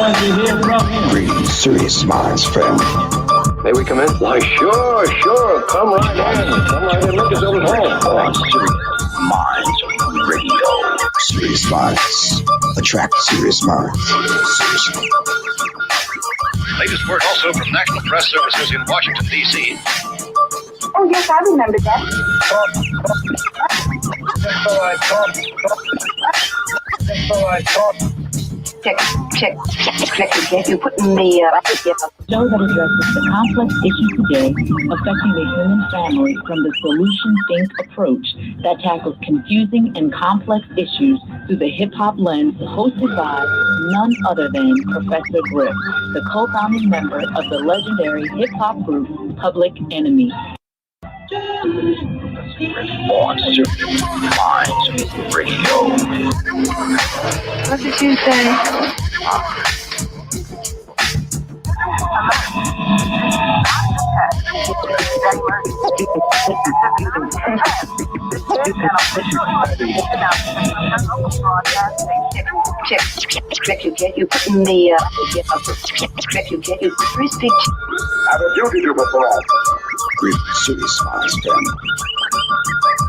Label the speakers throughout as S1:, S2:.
S1: going to hear from him.
S2: Greetings, Sirius Mindz family.
S3: May we come in? Why, sure. Come right in. Make yourself at home.
S2: On Sirius Mindz Radio. Sirius Mindz. Attract Sirius Mindz.
S4: Latest word also from National Press Services in Washington, D.C.
S5: Oh, yes, I remember that. Check. You're putting the
S6: show that addresses the complex issues today affecting the human family from the solutions-think approach that tackles confusing and complex issues through the hip-hop lens, hosted by none other than Professor Griff, the co-founding member of the legendary hip-hop group Public Enemy.
S2: On Sirius Mindz Radio.
S5: What did you say? Check. You putting the check. You free speech.
S3: I have a duty to perform.
S2: Greetings, Sirius Mindz family.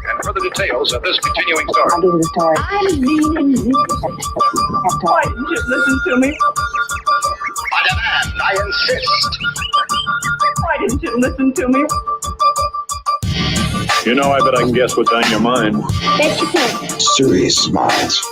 S4: And further details of this continuing story.
S5: I'll give you the story. I'm reading this.
S7: Why didn't you listen to me?
S4: I demand, I insist.
S7: Why didn't you listen to me?
S1: You know, I bet I can guess what's on your mind.
S5: Bet you can.
S2: Sirius Mindz.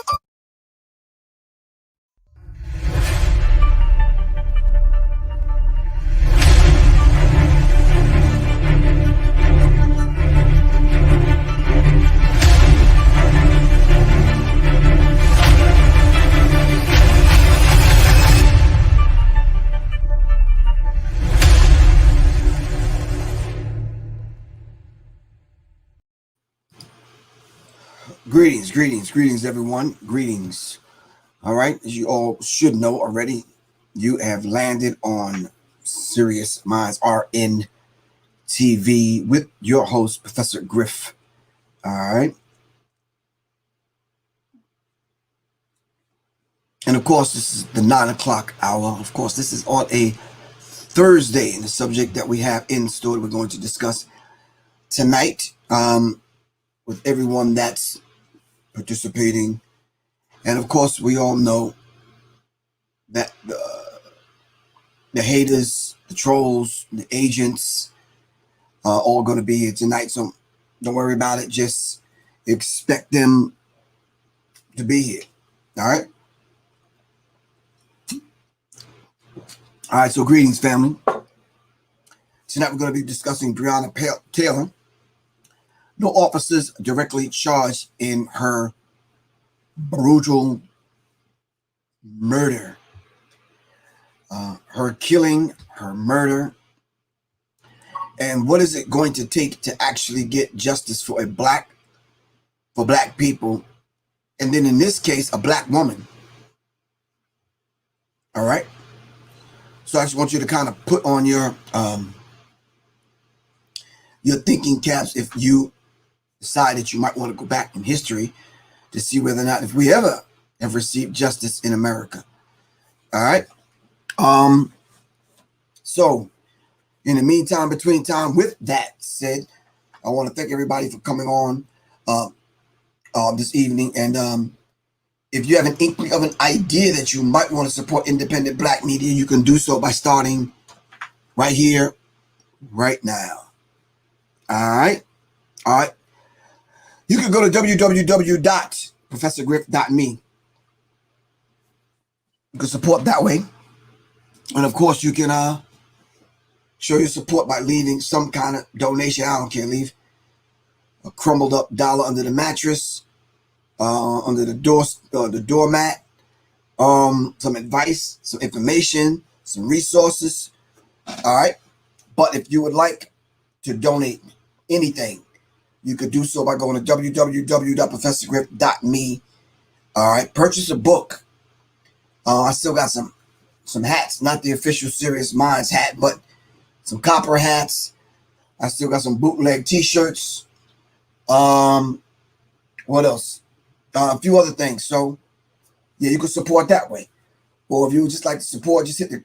S2: Greetings, everyone. Greetings. All right, as you all should know already, you have landed on Sirius Mindz RN TV with your host, Professor Griff. All right. And of course, this is the 9 o'clock hour. Of course, this is on a Thursday, and the subject that we have in store we're going to discuss tonight with everyone that's participating. And of course, we all know that the haters, the trolls, the agents are all going to be here tonight. So don't worry about it. Just expect them to be here. All right. All right. So greetings, family. Tonight we're going to be discussing Breonna Taylor. No officers directly charged in her brutal murder. Her killing, her murder. And what is it going to take to actually get justice for black people? And then in this case, a black woman. All right. So I just want you to kind of put on your thinking caps if you decide that you might want to go back in history to see whether or not if we ever have received justice in America. All right. So in the meantime, between time, with that said, I want to thank everybody for coming on this evening. And if you have an inkling of an idea that you might want to support independent black media, you can do so by starting right here, right now. All right. You can go to www.professorgriff.me. You can support that way. And of course, you can show your support by leaving some kind of donation. I don't care. Leave a crumbled up dollar under the mattress, under the doormat, some advice, some information, some resources. All right. But if you would like to donate anything, you could do so by going to www.professorgriff.me. All right. Purchase a book. I still got some hats, not the official Sirius Mindz hat, but some copper hats. I still got some bootleg t-shirts. What else? A few other things. So yeah, you can support that way. Or if you would just like to support, just hit the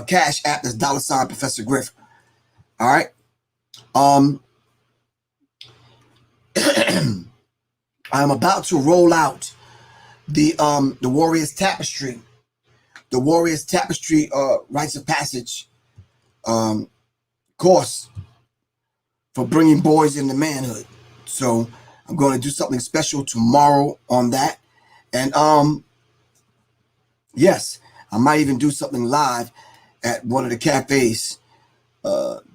S2: Cash App. That's $ Professor Griff. All right. I'm about to roll out the Warriors Tapestry. The Warriors Tapestry Rites of Passage course for bringing boys into manhood. So I'm going to do something special tomorrow on that. And yes, I might even do something live at one of the cafes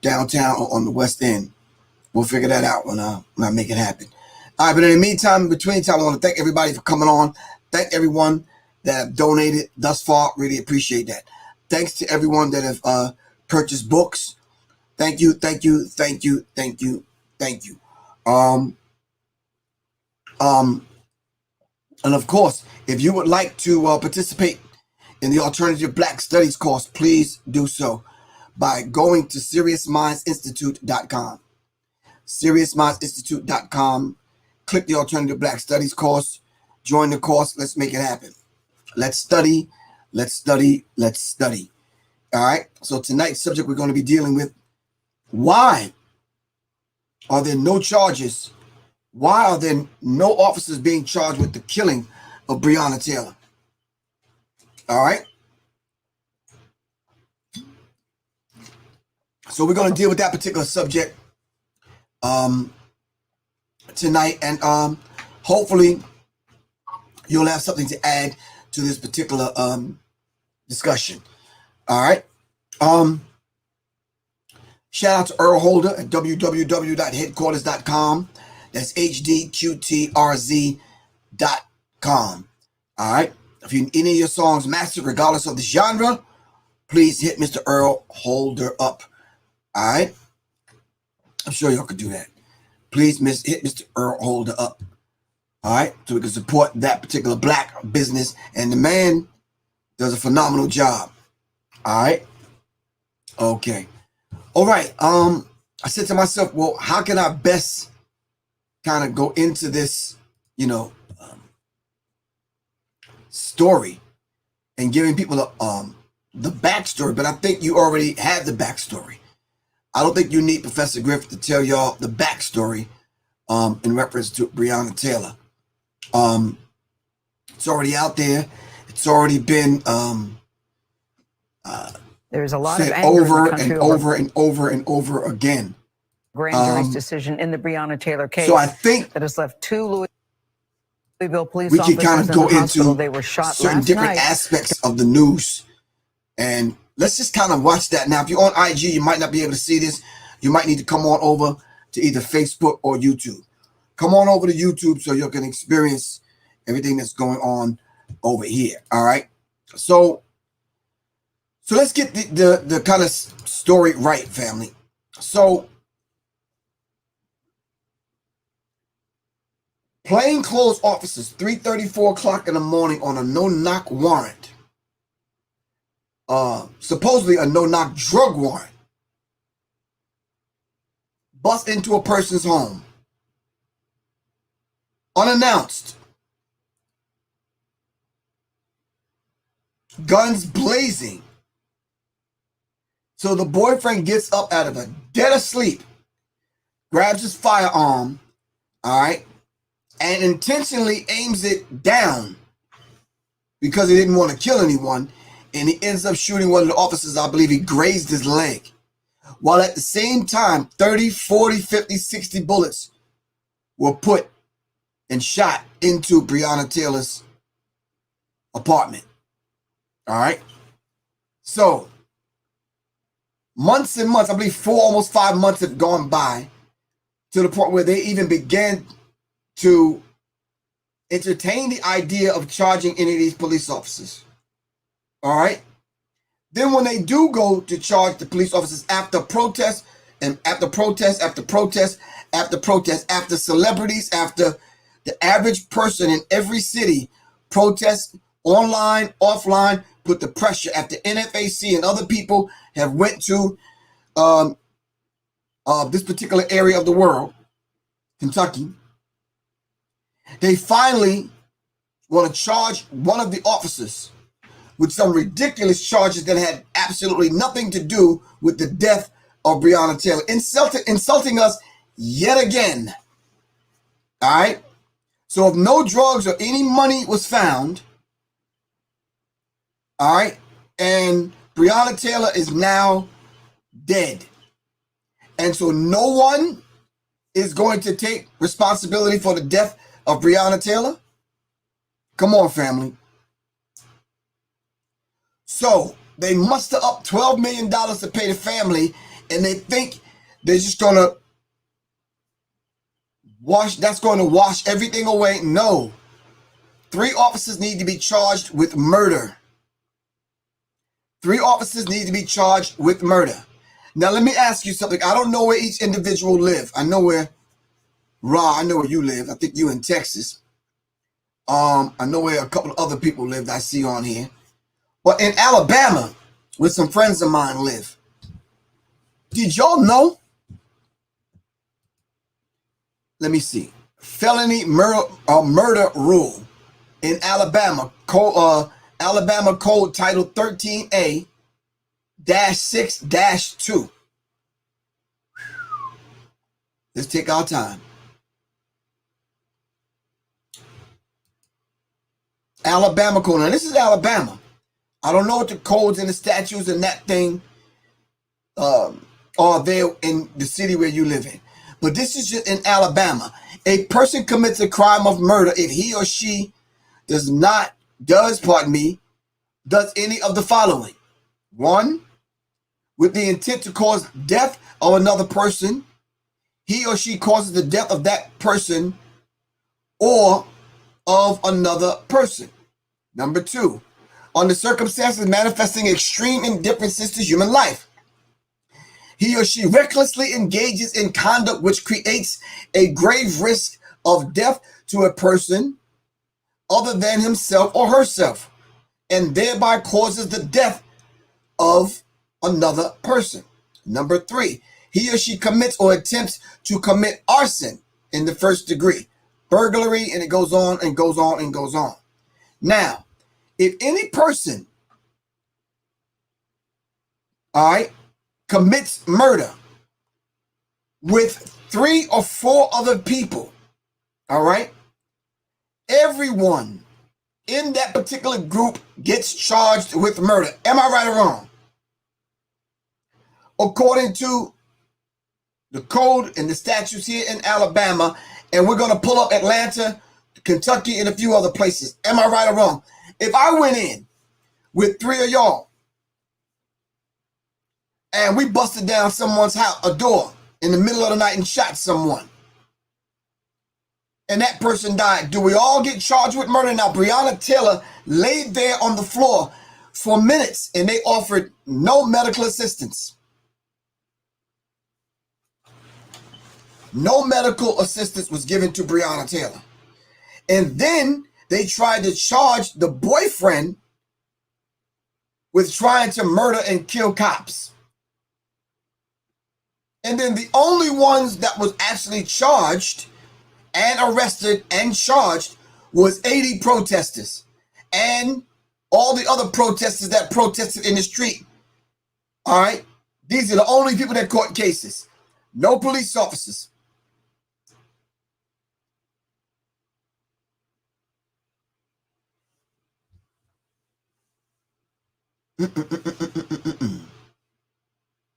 S2: downtown on the West End. We'll figure that out when I make it happen. All right, but in the meantime, in between time, I want to thank everybody for coming on. Thank everyone that have donated thus far. Really appreciate that. Thanks to everyone that have purchased books. Thank you, thank you, thank you, thank you, thank you. And of course, if you would like to participate in the Alternative Black Studies course, please do so by going to SiriusMindzinstitute.com. SiriusMindzinstitute.com. Click the Alternative Black Studies course. Join the course. Let's make it happen. Let's study. Let's study. Let's study. All right. So tonight's subject we're going to be dealing with: why are there no charges? Why are there no officers being charged with the killing of Breonna Taylor? All right. So we're going to deal with that particular subject tonight, and hopefully you'll have something to add to this particular discussion. All right. Shout out to Earl Holder at www.headquarters.com. That's hdqtrz.com. All right. If you need any of your songs mastered, regardless of the genre, please hit Mr. Earl Holder up. All right. I'm sure y'all could do that. Please hit Mr. Earl Holder up. All right. So we can support that particular black business. And the man does a phenomenal job. All right. Okay. All right. I said to myself, well, how can I best kind of go into this, story and giving people the backstory? But I think you already have the backstory. I don't think you need Professor Griff to tell y'all the backstory in reference to Breonna Taylor. It's already out there. It's already been
S8: there's a lot
S2: said
S8: of anger
S2: over
S8: in the country
S2: and over and over and over again.
S8: Grand jury's decision in the Breonna Taylor case.
S2: So I think
S8: that has left two Louisville police
S2: we
S8: officers
S2: can kind of
S8: in
S2: go
S8: the hospital.
S2: into
S8: They were shot
S2: certain
S8: last
S2: different
S8: night.
S2: aspects of the news, and let's just kind of watch that. Now, if you're on IG, you might not be able to see this. You might need to come on over to either Facebook or YouTube. Come on over to YouTube so you can experience everything that's going on over here. All right. So let's get the kind of story right, family. So plainclothes officers, 3:30, 4 o'clock in the morning on a no-knock warrant, supposedly a no-knock drug warrant, bust into a person's home unannounced, guns blazing. So the boyfriend gets up out of a dead of sleep, grabs his firearm, all right, and intentionally aims it down because he didn't want to kill anyone, and he ends up shooting one of the officers. I believe he grazed his leg, while at the same time 30, 40, 50, 60 bullets were put and shot into Breonna Taylor's apartment. All right. So months and months, I believe 4, almost 5 months have gone by to the point where they even began to entertain the idea of charging any of these police officers. All right. Then when they do go to charge the police officers after protest and after protest, after protest, after protest, after celebrities, after the average person in every city protest online, offline, put the pressure after NFAC and other people have went to this particular area of the world, Kentucky. They finally want to charge one of the officers with some ridiculous charges that had absolutely nothing to do with the death of Breonna Taylor, insulting us yet again. All right. So if no drugs or any money was found, all right, and Breonna Taylor is now dead, and so no one is going to take responsibility for the death of Breonna Taylor. Come on, family. So they muster up $12 million to pay the family, and they think they're just going to wash everything away. No. 3 officers need to be charged with murder. 3 officers need to be charged with murder. Now, let me ask you something. I don't know where each individual live. I know where, I know where you live. I think you in Texas. I know where a couple of other people live that I see on here. But in Alabama, where some friends of mine live, did y'all know? Let me see. Felony murder rule in Alabama. Alabama Code Title 13A-6-2. Let's take our time. Alabama Code. Now, this is Alabama. I don't know what the codes and the statutes and that thing are there in the city where you live in. But this is just in Alabama. A person commits a crime of murder if he or she does any of the following. 1, with the intent to cause death of another person, he or she causes the death of that person or of another person. Number 2, under circumstances manifesting extreme indifferences to human life. He or she recklessly engages in conduct which creates a grave risk of death to a person other than himself or herself, and thereby causes the death of another person. Number 3, he or she commits or attempts to commit arson in the first degree, burglary, and it goes on and goes on and goes on. Now, if any person, all right, commits murder with 3 or 4 other people, all right, everyone in that particular group gets charged with murder. Am I right or wrong? According to the code and the statutes here in Alabama, and we're going to pull up Atlanta, Kentucky, and a few other places. Am I right or wrong? If I went in with 3 of y'all and we busted down someone's house, a door in the middle of the night and shot someone, and that person died, do we all get charged with murder? Now, Breonna Taylor laid there on the floor for minutes and they offered no medical assistance. No medical assistance was given to Breonna Taylor. And then they tried to charge the boyfriend with trying to murder and kill cops. And then the only ones that was actually charged and arrested and charged was 80 protesters and all the other protesters that protested in the street. All right. These are the only people that caught cases. No police officers.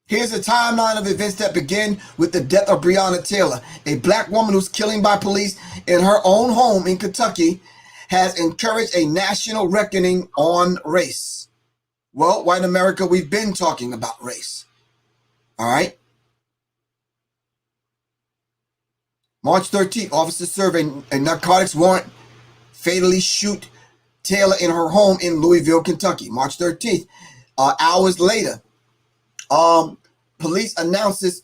S2: Here's a timeline of events that begin with the death of Breonna Taylor, a black woman whose killing by police in her own home in Kentucky has encouraged a national reckoning on race. Well, white America, we've been talking about race. All right. March 13th, officers serve a narcotics warrant, fatally shoot Taylor in her home in Louisville, Kentucky. March 13th. Hours later, police announced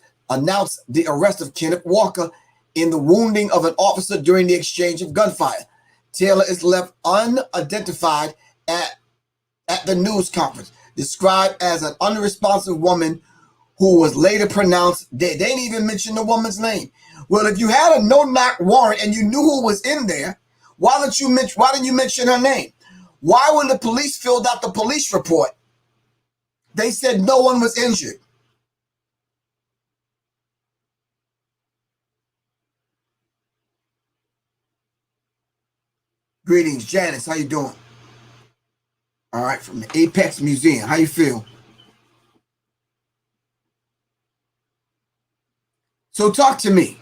S2: the arrest of Kenneth Walker in the wounding of an officer during the exchange of gunfire. Taylor is left unidentified at the news conference, described as an unresponsive woman who was later pronounced dead. They didn't even mention the woman's name. Well, if you had a no-knock warrant and you knew who was in there, why didn't you mention her name? Why, when the police filled out the police report, they said no one was injured? Greetings, Janice. How you doing? All right, from the Apex Museum. How you feel? So talk to me.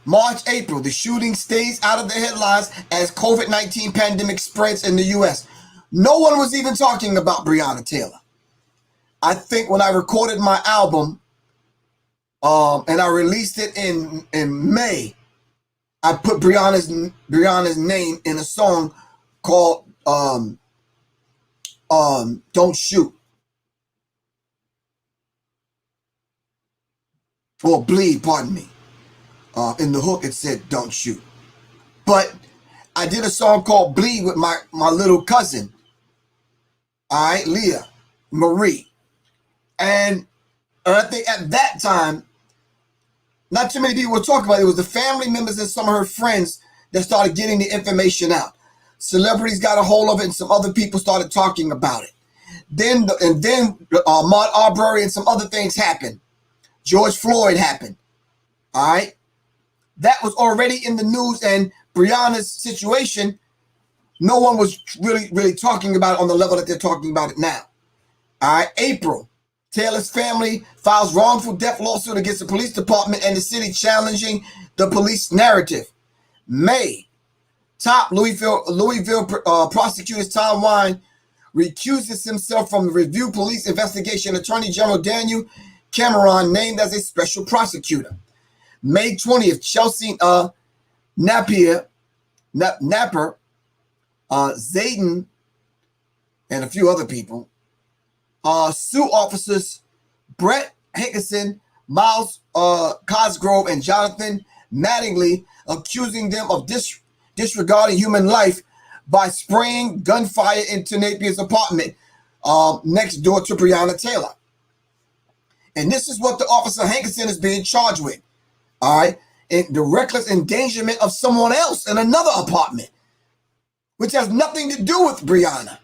S2: March, April, the shooting stays out of the headlines as COVID-19 pandemic spreads in the U.S. No one was even talking about Breonna Taylor. I think when I recorded my album and I released it in May, I put Breonna's name in a song called Don't Shoot. Or Bleed, pardon me. In the hook it said Don't Shoot. But I did a song called Bleed with my little cousin. All right, Leah Marie. And I think at that time, not too many people were talking about it. It was the family members and some of her friends that started getting the information out. Celebrities got a hold of it and some other people started talking about it. Then Ahmaud Arbery and some other things happened. George Floyd happened. All right. That was already in the news, and Breonna's situation, no one was really talking about it on the level that they're talking about it now. All right. April, Taylor's family files wrongful death lawsuit against the police department and the city challenging the police narrative. May, top Louisville prosecutor Tom Wine recuses himself from the review police investigation. Attorney General Daniel Cameron named as a special prosecutor. May 20th, Chelsea Napper, Zayden, and a few other people sue officers Brett Hickerson, Miles Cosgrove, and Jonathan Mattingly, accusing them of disregarding human life by spraying gunfire into Napier's apartment next door to Breonna Taylor. And this is what the officer Hankerson is being charged with. All right. And the reckless endangerment of someone else in another apartment, which has nothing to do with Breonna.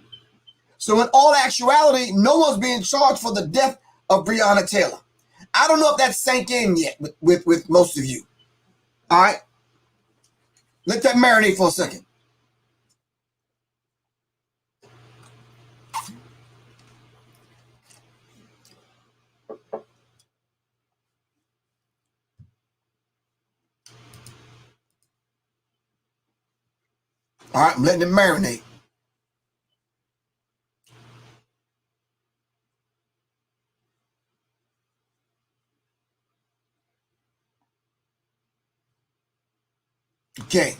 S2: So in all actuality, no one's being charged for the death of Breonna Taylor. I don't know if that sank in yet with most of you. All right. Let that marinate for a second. All right, I'm letting it marinate. Okay.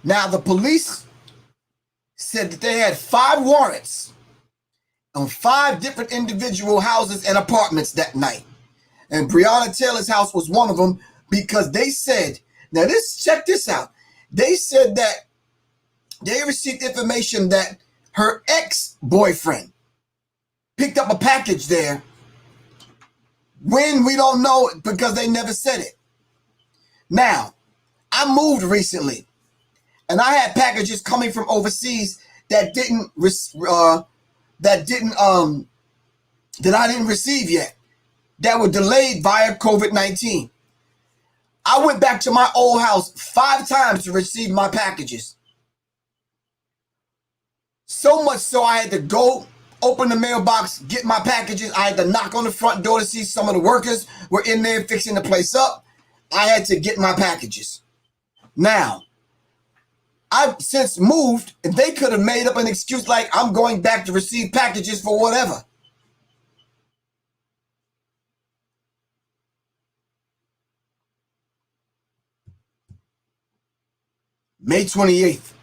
S2: Now, the police said that they had 5 warrants on 5 different individual houses and apartments that night. And Breonna Taylor's house was one of them because they said, now check this out. They said that they received information that her ex-boyfriend picked up a package there when we don't know because they never said it. Now, I moved recently and I had packages coming from overseas that I didn't receive yet, that were delayed via COVID-19. I went back to my old house 5 times to receive my packages. So much so I had to go open the mailbox, get my packages. I had to knock on the front door to see some of the workers were in there fixing the place up. I had to get my packages. Now, I've since moved, and they could have made up an excuse like I'm going back to receive packages for whatever. May 28th.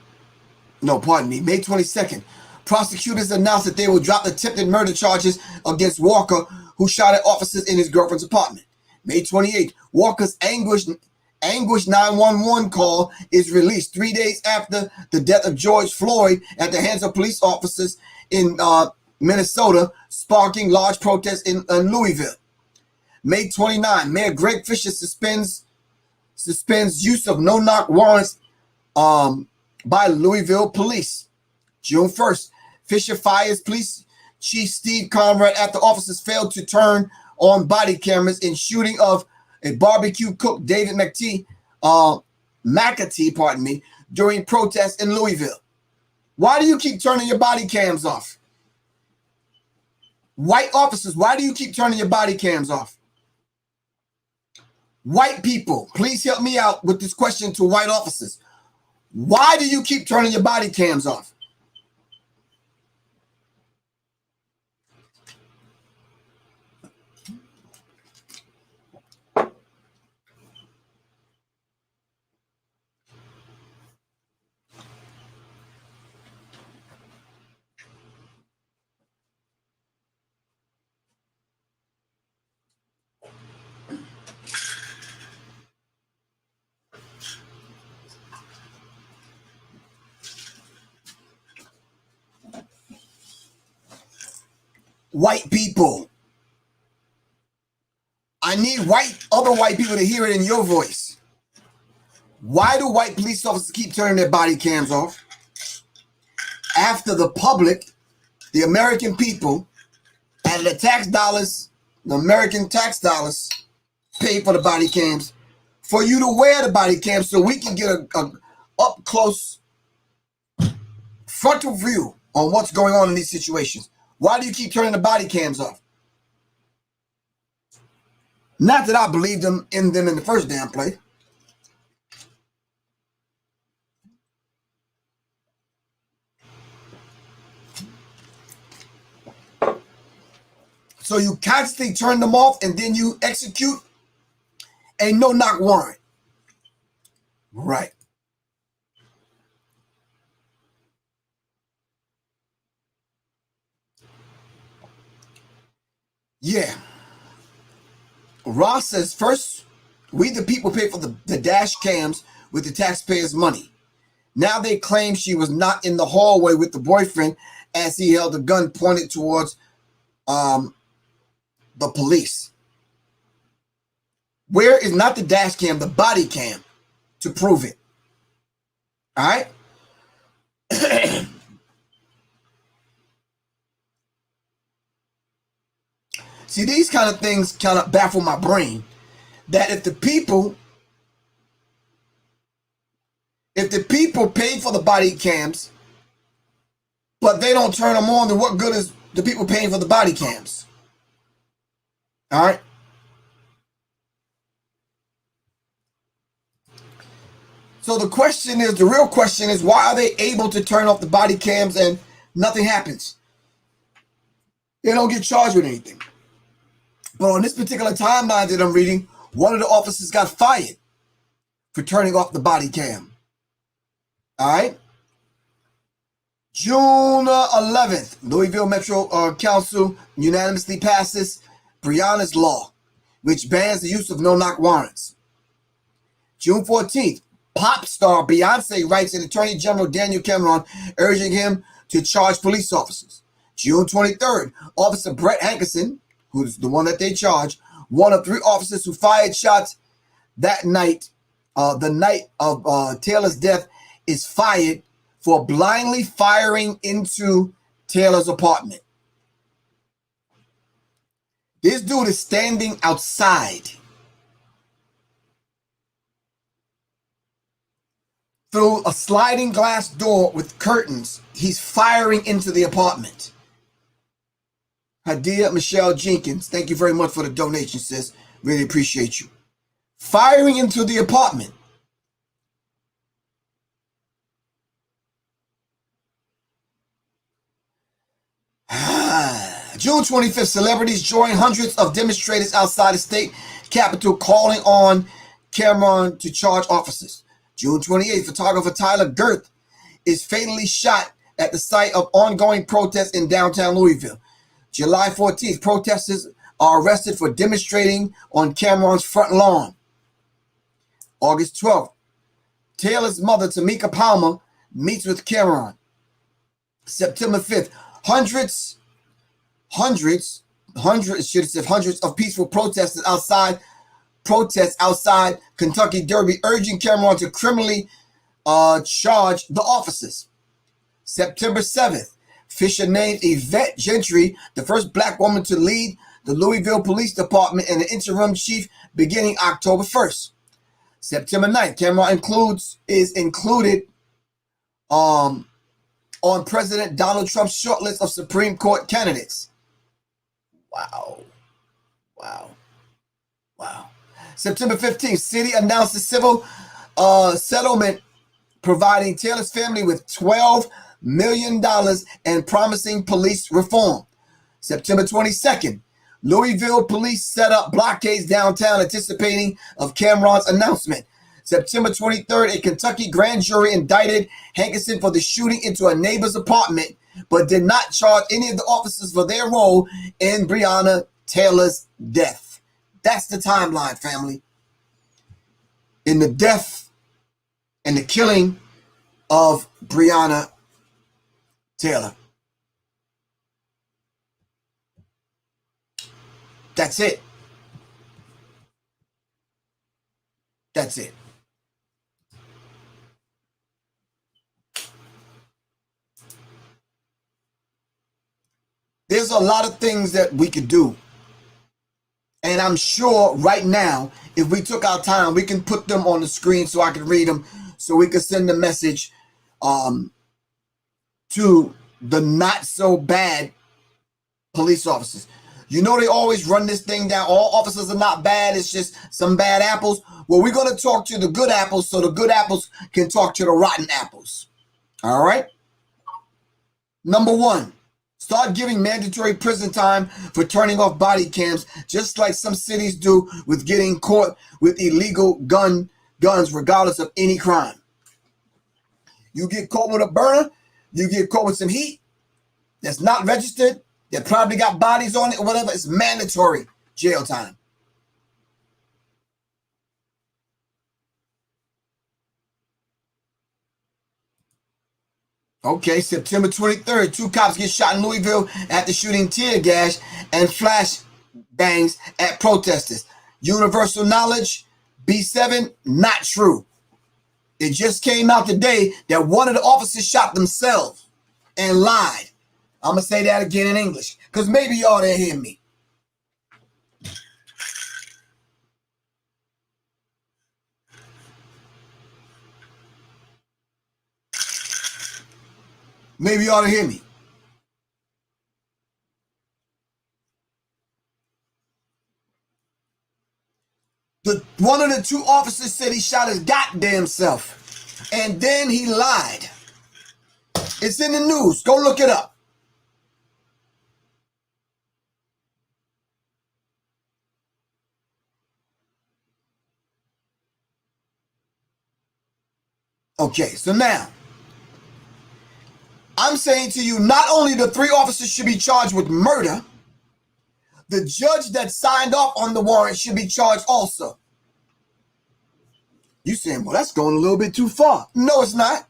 S2: No, pardon me. May 22nd. Prosecutors announced that they will drop the attempted murder charges against Walker, who shot at officers in his girlfriend's apartment. May 28th. Walker's anguish 911 call is released 3 days after the death of George Floyd at the hands of police officers in Minnesota, sparking large protests in Louisville. May 29, Mayor Greg Fisher suspends use of no-knock warrants by Louisville police. June 1st, Fisher fires police chief Steve Conrad after officers failed to turn on body cameras in shooting of a barbecue cook, David McAtee, during protests in Louisville. Why do you keep turning your body cams off? White officers, why do you keep turning your body cams off? White people, please help me out with this question to white officers. Why do you keep turning your body cams off? White people. I need other white people to hear it in your voice. Why do white police officers keep turning their body cams off after the public, the American people, and the tax dollars, the American tax dollars pay for the body cams, for you to wear the body cams so we can get a up close frontal view on what's going on in these situations? Why do you keep turning the body cams off? Not that I believed in them in the first damn place. So you constantly turn them off and then you execute a no-knock warrant. Right. Yeah. Ross says, first, we the people pay for the dash cams with the taxpayers' money. Now they claim she was not in the hallway with the boyfriend as he held a gun pointed towards the police. Where is not the dash cam, the body cam to prove it? All right? See, these kind of things kind of baffle my brain. That if the people pay for the body cams, but they don't turn them on, then what good is the people paying for the body cams? All right. So the real question is, why are they able to turn off the body cams and nothing happens? They don't get charged with anything. But on this particular timeline that I'm reading, one of the officers got fired for turning off the body cam. All right. June 11th, Louisville Metro Council unanimously passes Breonna's law, which bans the use of no-knock warrants. June 14th, pop star Beyonce writes an Attorney General Daniel Cameron urging him to charge police officers. June 23rd, Officer Brett Hankerson, who's the one that they charge, one of 3 officers who fired shots that night, the night of Taylor's death, is fired for blindly firing into Taylor's apartment. This dude is standing outside through a sliding glass door with curtains. He's firing into the apartment. Hadia Michelle Jenkins, thank you very much for the donation, sis. Really appreciate you. Firing into the apartment. June 25th, celebrities join hundreds of demonstrators outside the state capitol calling on Cameron to charge officers. June 28th, photographer Tyler Girth is fatally shot at the site of ongoing protests in downtown Louisville. July 14th, protesters are arrested for demonstrating on Cameron's front lawn. August 12th, Taylor's mother, Tamika Palmer, meets with Cameron. September 5th, hundreds of peaceful protesters outside Kentucky Derby, urging Cameron to criminally charge the officers. September 7th, Fisher named Yvette Gentry the first black woman to lead the Louisville Police Department and the interim chief beginning October 1st. September 9th, Cameron is included on President Donald Trump's shortlist of Supreme Court candidates. Wow. September 15th, city announced a civil settlement providing Taylor's family with $12 million and promising police reform. September 22nd, Louisville police set up blockades downtown anticipating of Cameron's announcement. September 23rd, a Kentucky grand jury indicted Hankerson for the shooting into a neighbor's apartment, but did not charge any of the officers for their role in Breonna Taylor's death. That's the timeline, family. In the death and the killing of Breonna Taylor. That's it. That's it. There's a lot of things that we could do. And I'm sure right now, if we took our time, we can put them on the screen so I can read them, so we can send a message to the not so bad police officers. You know, they always run this thing down. All officers are not bad. It's just some bad apples. Well, we're going to talk to the good apples so the good apples can talk to the rotten apples. All right. Number one, start giving mandatory prison time for turning off body cams, just like some cities do with getting caught with illegal guns, regardless of any crime. You get caught with a burner, you get caught with some heat that's not registered, that probably got bodies on it or whatever, it's mandatory jail time. Okay, September 23rd, 2 cops get shot in Louisville after shooting tear gas and flash bangs at protesters. Universal knowledge, B7, not true. It just came out today that one of the officers shot themselves and lied. I'm going to say that again in English, because maybe y'all didn't hear me. Maybe you ought to hear me. One of the 2 officers said he shot his goddamn self. And then he lied. It's in the news. Go look it up. Okay, so now, I'm saying to you, not only the 3 officers should be charged with murder, the judge that signed off on the warrant should be charged also. You saying, well, that's going a little bit too far. No, it's not.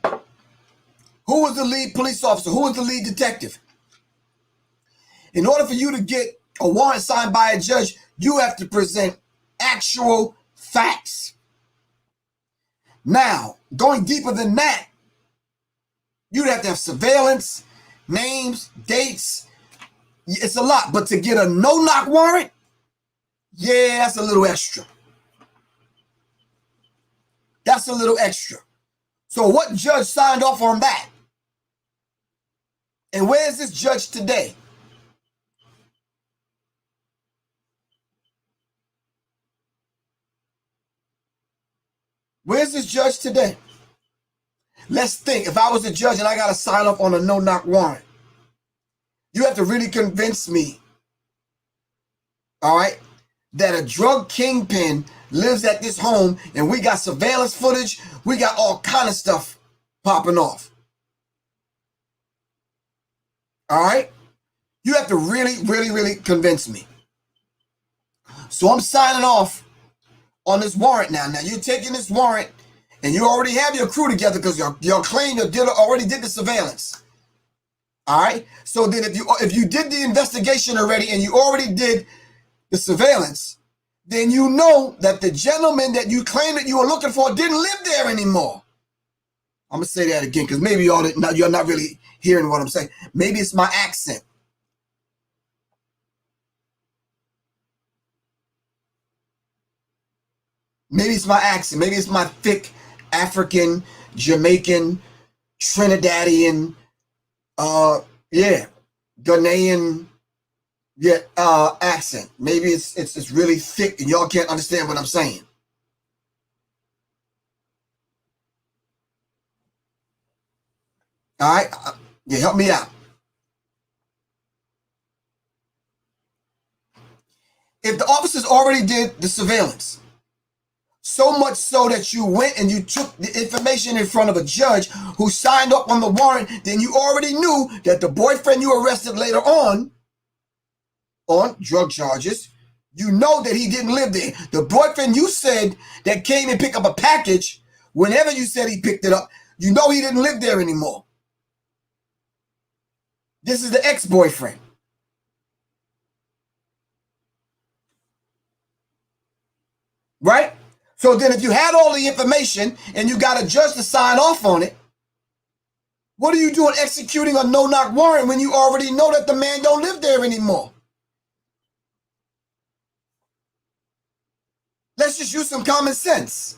S2: Who was the lead police officer? Who was the lead detective? In order for you to get a warrant signed by a judge, you have to present actual facts. Now, going deeper than that, you'd have to have surveillance, names, dates. It's a lot, but to get a no-knock warrant, yeah, that's a little extra. That's a little extra. So what judge signed off on that? And where is this judge today? Where's this judge today? Let's think. If I was a judge and I got to sign off on a no-knock warrant, you have to really convince me, all right, that a drug kingpin lives at this home and we got surveillance footage, we got all kind of stuff popping off. All right? You have to really, really, really convince me. So I'm signing off on this warrant now. Now you're taking this warrant and you already have your crew together because your claim your dealer already did the surveillance. All right. So then if you did the investigation already and you already did the surveillance, then you know that the gentleman that you claim that you were looking for didn't live there anymore. I'm going to say that again because maybe you're not really hearing what I'm saying. Maybe it's my accent. Maybe it's my accent. Maybe it's my thick African, Jamaican, Trinidadian, Ghanaian, accent. Maybe it's really thick and y'all can't understand what I'm saying. All right, help me out. If the officers already did the surveillance, so much so that you went and you took the information in front of a judge who signed up on the warrant, then you already knew that the boyfriend you arrested later on drug charges, you know that he didn't live there. The boyfriend you said that came and picked up a package, whenever you said he picked it up, you know he didn't live there anymore. This is the ex-boyfriend. Right? So then if you had all the information and you got a judge to sign off on it, what are you doing executing a no-knock warrant when you already know that the man don't live there anymore? Let's just use some common sense.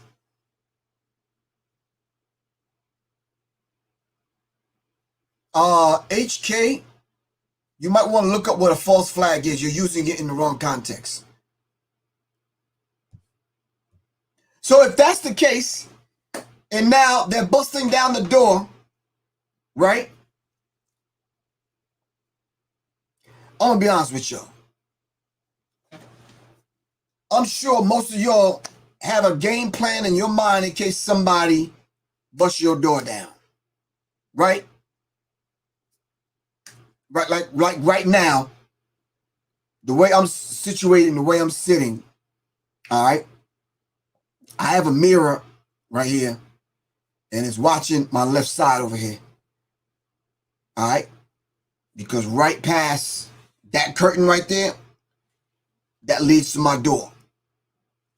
S2: HK, you might want to look up what a false flag is. You're using it in the wrong context. So if that's the case, and now they're busting down the door, right? I'm going to be honest with y'all. I'm sure most of y'all have a game plan in your mind in case somebody busts your door down, right? Right, like right now, the way I'm situated and the way I'm sitting, all right? I have a mirror right here, and it's watching my left side over here. All right? Because right past that curtain right there, that leads to my door.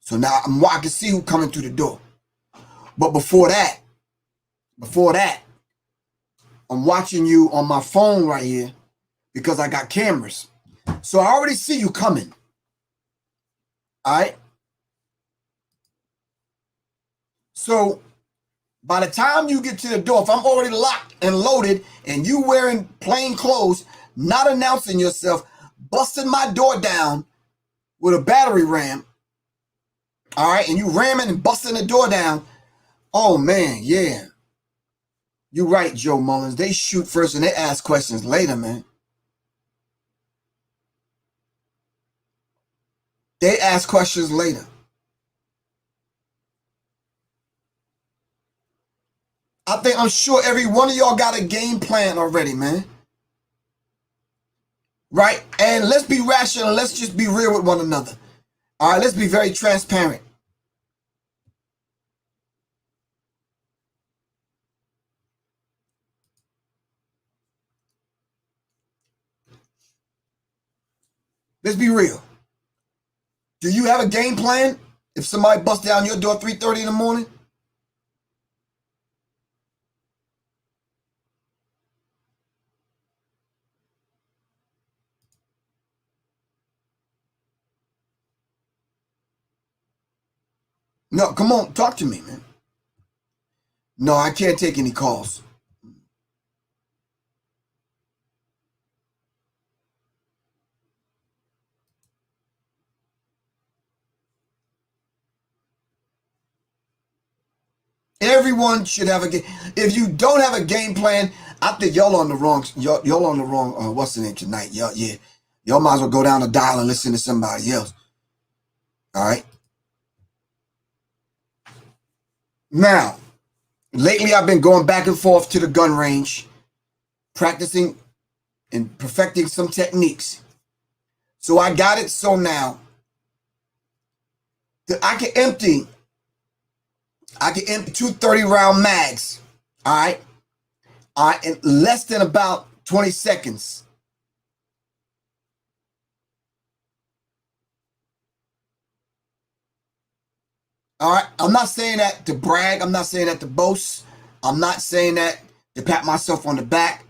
S2: So now I can see who's coming through the door. But before that, I'm watching you on my phone right here because I got cameras. So I already see you coming. All right? So by the time you get to the door, if I'm already locked and loaded and you wearing plain clothes, not announcing yourself, busting my door down with a battery ram, all right, and you ramming and busting the door down, oh man, yeah. You're right, Joe Mullins. They shoot first and they ask questions later, man. They ask questions later. I'm sure every one of y'all got a game plan already, man. Right? And let's be rational. Let's just be real with one another. All right, let's be very transparent. Let's be real. Do you have a game plan if somebody busts down your door 3:30 in the morning? No, come on, talk to me, man. No, I can't take any calls. Everyone should have a game. If you don't have a game plan, I think y'all on the wrong. Y'all on the wrong. What's the name tonight? Y'all might as well go down the dial and listen to somebody else. All right. Now, lately I've been going back and forth to the gun range, practicing and perfecting some techniques. So I got it so now that I can empty 230 round mags, all right, in less than about 20 seconds. All right. I'm not saying that to brag. I'm not saying that to boast. I'm not saying that to pat myself on the back.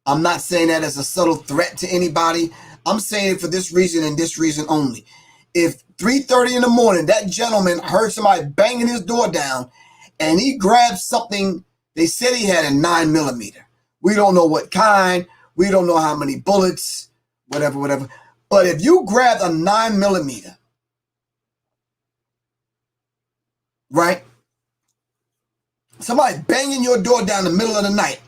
S2: I'm not saying that as a subtle threat to anybody. I'm saying it for this reason and this reason only. If 3:30 in the morning, that gentleman heard somebody banging his door down and he grabbed something, they said he had a 9mm. We don't know what kind. We don't know how many bullets, whatever. But if you grab a 9mm, right? Somebody banging your door down the middle of the night.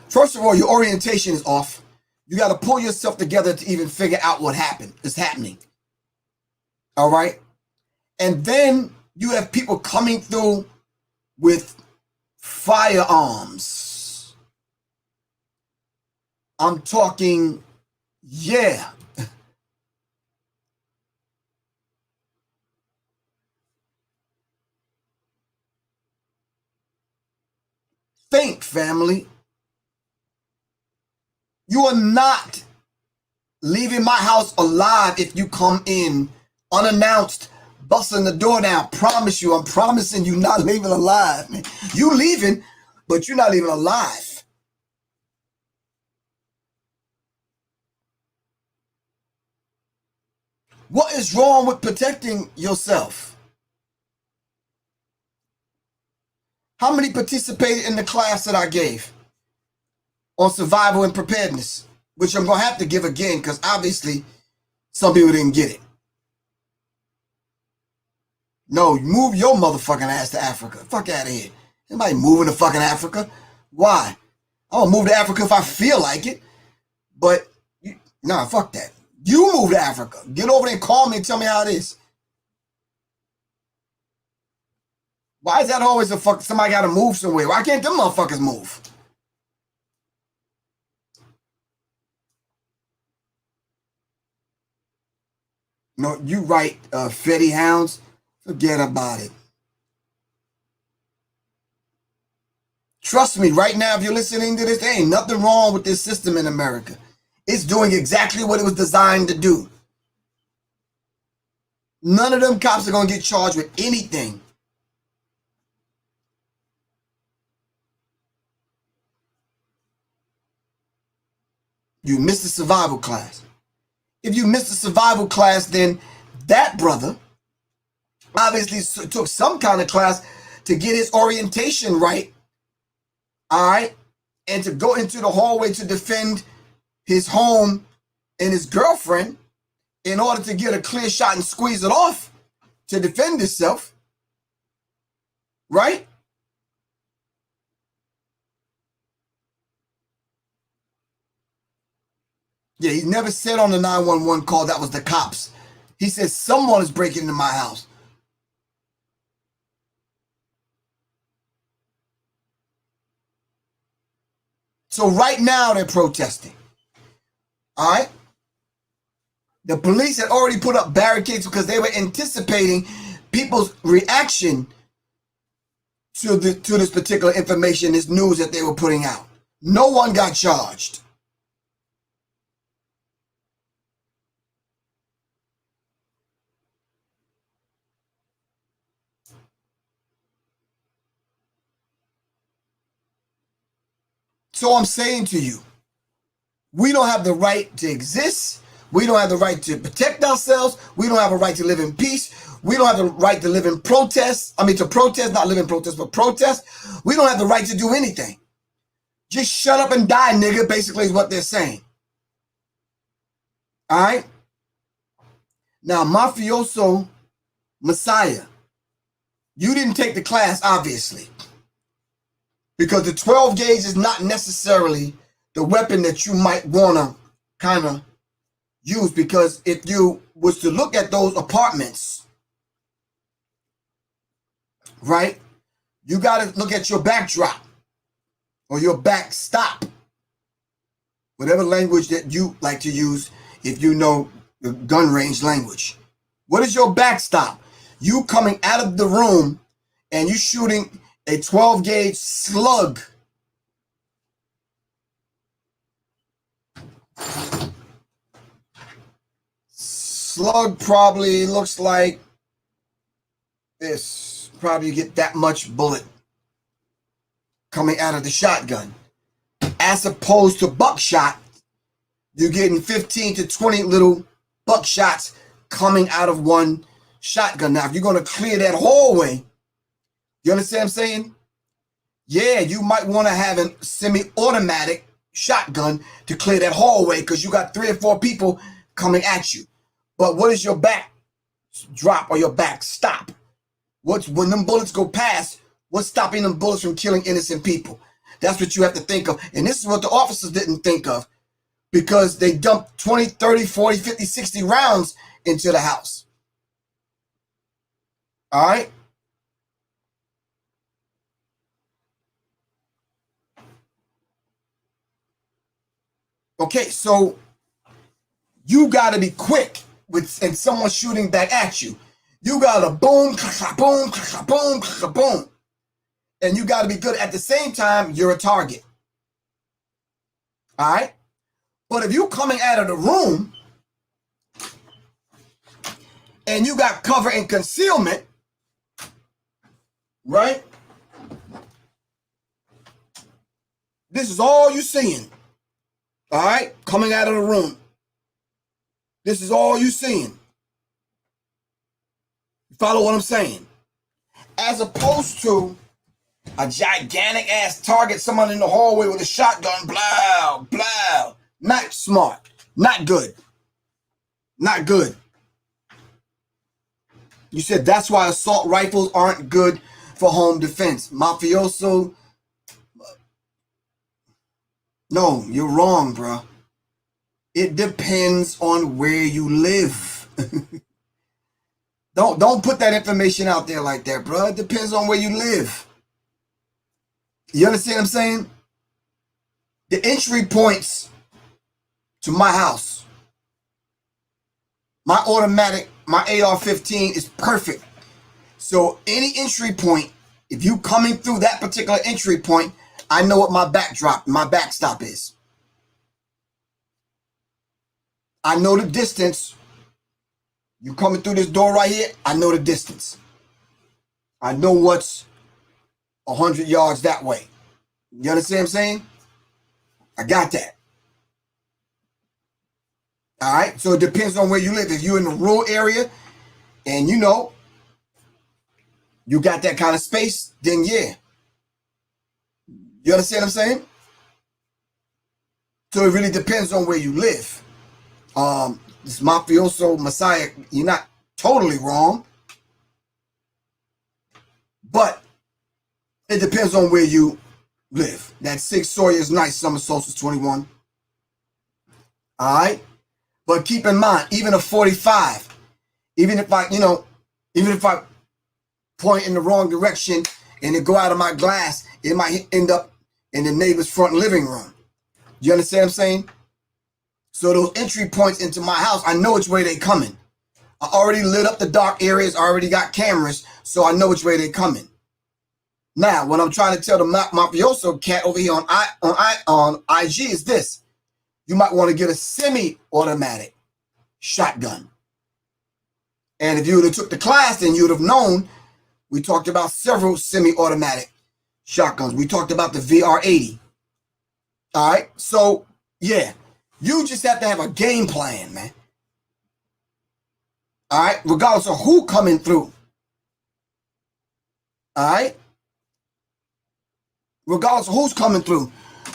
S2: First of all, your orientation is off. You got to pull yourself together to even figure out what is happening. All right? And then you have people coming through with firearms. I'm talking, yeah. Think, family. You are not leaving my house alive if you come in unannounced, busting the door down. Promise you, I'm promising you not leaving alive. Man. You leaving, but you're not leaving alive. What is wrong with protecting yourself? How many participated in the class that I gave on survival and preparedness, which I'm going to have to give again because obviously some people didn't get it. No, move your motherfucking ass to Africa. Fuck out of here. Anybody moving to fucking Africa? Why? I'm going to move to Africa if I feel like it. But, nah, fuck that. You move to Africa. Get over there and call me and tell me how it is. Why is that always a fuck? Somebody got to move somewhere. Why can't them motherfuckers move? No, you right, Fetty Hounds. Forget about it. Trust me, right now, if you're listening to this, there ain't nothing wrong with this system in America. It's doing exactly what it was designed to do. None of them cops are going to get charged with anything. You missed the survival class. If you missed the survival class, then that brother obviously took some kind of class to get his orientation right, all right, and to go into the hallway to defend his home and his girlfriend in order to get a clear shot and squeeze it off to defend himself, right? Yeah, he never said on the 911 call that was the cops. He said someone is breaking into my house. So right now they're protesting. All right? The police had already put up barricades because they were anticipating people's reaction to this particular information, this news that they were putting out. No one got charged. So I'm saying to you, we don't have the right to exist. We don't have the right to protect ourselves. We don't have a right to live in peace. We don't have the right to live in protest. I mean, to protest, not live in protest, but protest. We don't have the right to do anything. Just shut up and die, nigga, basically is what they're saying. All right? Now, Mafioso Messiah, you didn't take the class, obviously. Because the 12 gauge is not necessarily the weapon that you might want to kind of use. Because if you was to look at those apartments, right, you got to look at your backdrop or your backstop, whatever language that you like to use if you know the gun range language. What is your backstop? You coming out of the room and you shooting a 12 gauge slug. slug probably looks like this. Probably get that much bullet coming out of the shotgun. As opposed to buckshot, you're getting 15 to 20 little buckshots coming out of one shotgun. Now, if you're going to clear that hallway, you understand what I'm saying? Yeah, you might want to have a semi-automatic shotgun to clear that hallway because you got 3 or 4 people coming at you. But what is your back drop or your back stop? When them bullets go past, what's stopping them bullets from killing innocent people? That's what you have to think of. And this is what the officers didn't think of because they dumped 20, 30, 40, 50, 60 rounds into the house. All right? Okay, so you got to be quick and someone shooting back at you. You got to boom, boom, boom, boom. And you got to be good. At the same time, you're a target. All right? But if you're coming out of the room and you got cover and concealment, right? This is all you're seeing. All right? Coming out of the room. This is all you're seeing. You follow what I'm saying? As opposed to a gigantic ass target, someone in the hallway with a shotgun, blah, blah. Not smart. Not good. Not good. You said that's why assault rifles aren't good for home defense. Mafioso. No, you're wrong, bro. It depends on where you live. Don't put that information out there like that, bro. It depends on where you live. You understand what I'm saying? The entry points to my house, my automatic, my AR-15 is perfect. So any entry point, if you coming through that particular entry point, I know what my backstop is. I know the distance. You coming through this door right here, I know the distance. I know what's 100 yards that way. You understand what I'm saying? I got that. All right, so it depends on where you live. If you're in a rural area and you know you got that kind of space, then yeah. You understand what I'm saying? So it really depends on where you live. This mafioso messiah, you're not totally wrong, but it depends on where you live. That 6 Sawyer is nice, Summer Solstice 21. All right? But keep in mind, even a 45, even if I point in the wrong direction and it go out of my glass, it might end up in the neighbor's front living room. You understand what I'm saying? So those entry points into my house, I know which way they coming. I already lit up the dark areas, I already got cameras, so I know which way they coming. Now, what I'm trying to tell the mafioso cat over here on IG is this. You might want to get a semi-automatic shotgun. And if you would have took the class, then you would have known we talked about several semi-automatic shotguns. We talked about the VR-80. All right? So, yeah. You just have to have a game plan, man. All right? Regardless of who coming through. All right? Regardless of who's coming through.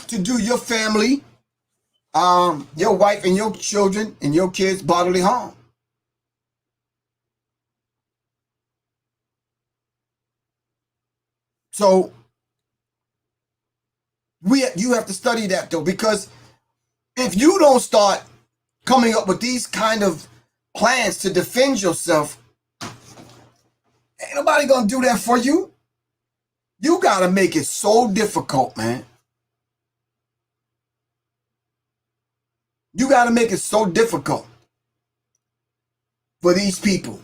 S2: To do your family, your wife and your children and your kids bodily harm. So you have to study that though, because if you don't start coming up with these kind of plans to defend yourself, ain't nobody gonna do that for you. You gotta make it so difficult, man. You got to make it so difficult for these people.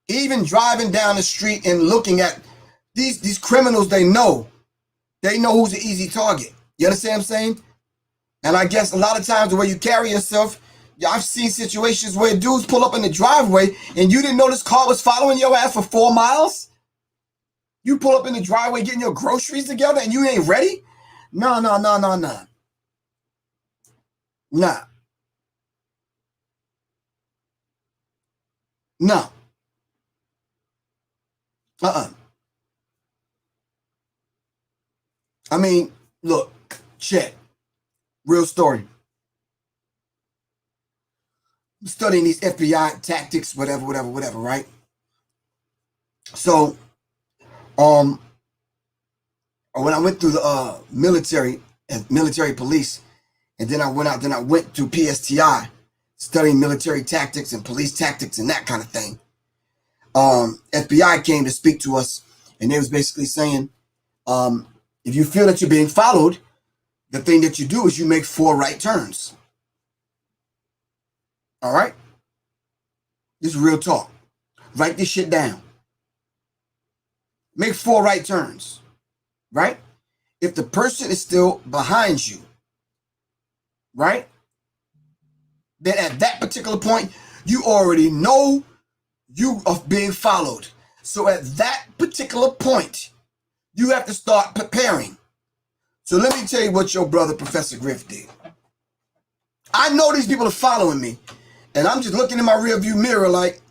S2: Even driving down the street and looking at these criminals, they know who's an easy target. You understand what I'm saying? And I guess a lot of times the way you carry yourself, I've seen situations where dudes pull up in the driveway and you didn't know this car was following your ass for 4 miles. You pull up in the driveway getting your groceries together and you ain't ready? No. Nah. No. I mean, look, check. Real story. I'm studying these FBI tactics, whatever, right? So, when I went through the military police, and then I went to PSTI, studying military tactics and police tactics and that kind of thing. FBI came to speak to us, and they was basically saying, if you feel that you're being followed, the thing that you do is you make 4 right turns. All right? This is real talk. Write this shit down. Make 4 right turns. Right? If the person is still behind you, right? Then at that particular point, you already know you are being followed. So at that particular point, you have to start preparing. So let me tell you what your brother, Professor Griff, did. I know these people are following me, and I'm just looking in my rearview mirror like,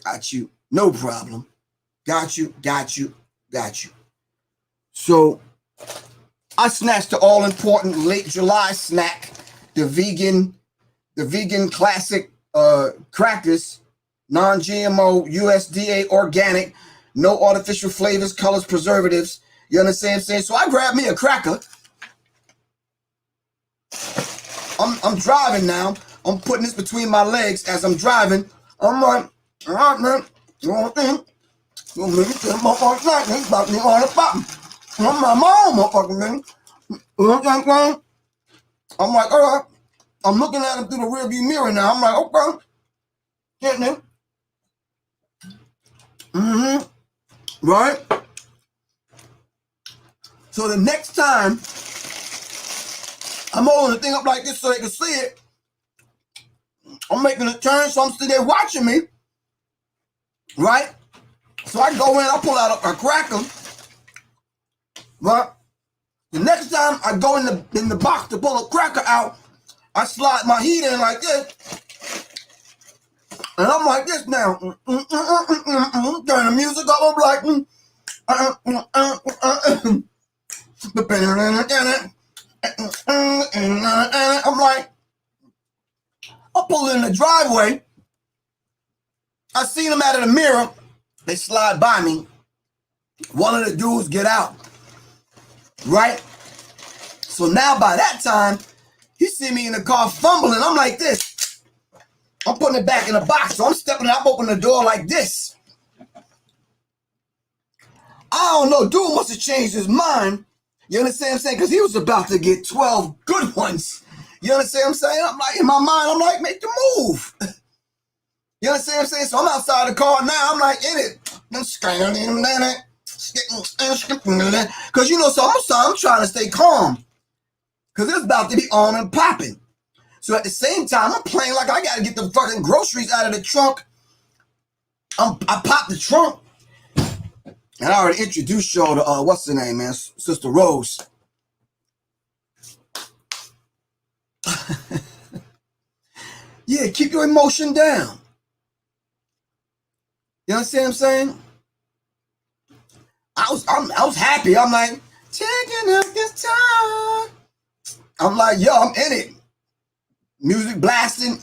S2: got you, no problem. Got you. So I snatched the all-important late July snack, the vegan classic crackers, non-GMO, USDA organic, no artificial flavors, colors, preservatives. You understand what I'm saying? So I grabbed me a cracker. I'm driving now. I'm putting this between my legs as I'm driving. I'm like, all right, man. You want to think? I'm like, all right. I'm looking at him through the rearview mirror now. I'm like, okay. Getting it. Right? So the next time, I'm holding the thing up like this so they can see it. I'm making a turn, so I'm still there watching me. Right? So I go in, I pull out a cracker. Right? The next time I go in the box to pull a cracker out, I slide my heat in like this. And I'm like this now. Turn the music up, I'm like, I'm like, I pull in the driveway. I seen them out of the mirror. They slide by me. One of the dudes get out. Right? So now by that time, he see me in the car fumbling. I'm like this. I'm putting it back in the box. So I'm stepping up, opening the door like this. I don't know. Dude must have changed his mind. You understand what I'm saying? Because he was about to get 12 good ones. You understand what I'm saying? I'm like, in my mind, I'm like, make the move. You understand what I'm saying? So I'm outside the car now. I'm like, in it. Because, you know, so I'm trying to stay calm. Because it's about to be on and popping. So at the same time, I'm playing like I got to get the fucking groceries out of the trunk. I popped the trunk. And I already introduced y'all to, what's her name, man? Sister Rose. Yeah, keep your emotion down. You understand what I'm saying? I was happy. I'm like, taking up this time. I'm like, yo, I'm in it. Music blasting.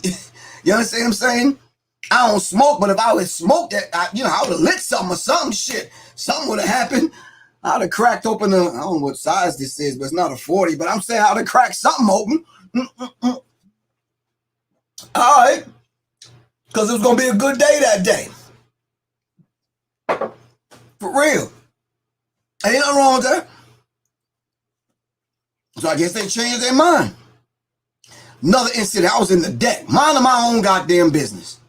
S2: You understand what I'm saying? I don't smoke, but if I would smoke that, I would have lit something or some shit. Something would have happened. I'd have cracked open I don't know what size this is, but it's not a 40. But I'm saying I'd have cracked something open. All right. Because it was going to be a good day that day. For real. Ain't nothing wrong with that. So I guess they changed their mind. Another incident. I was in the deck. Minding my own goddamn business.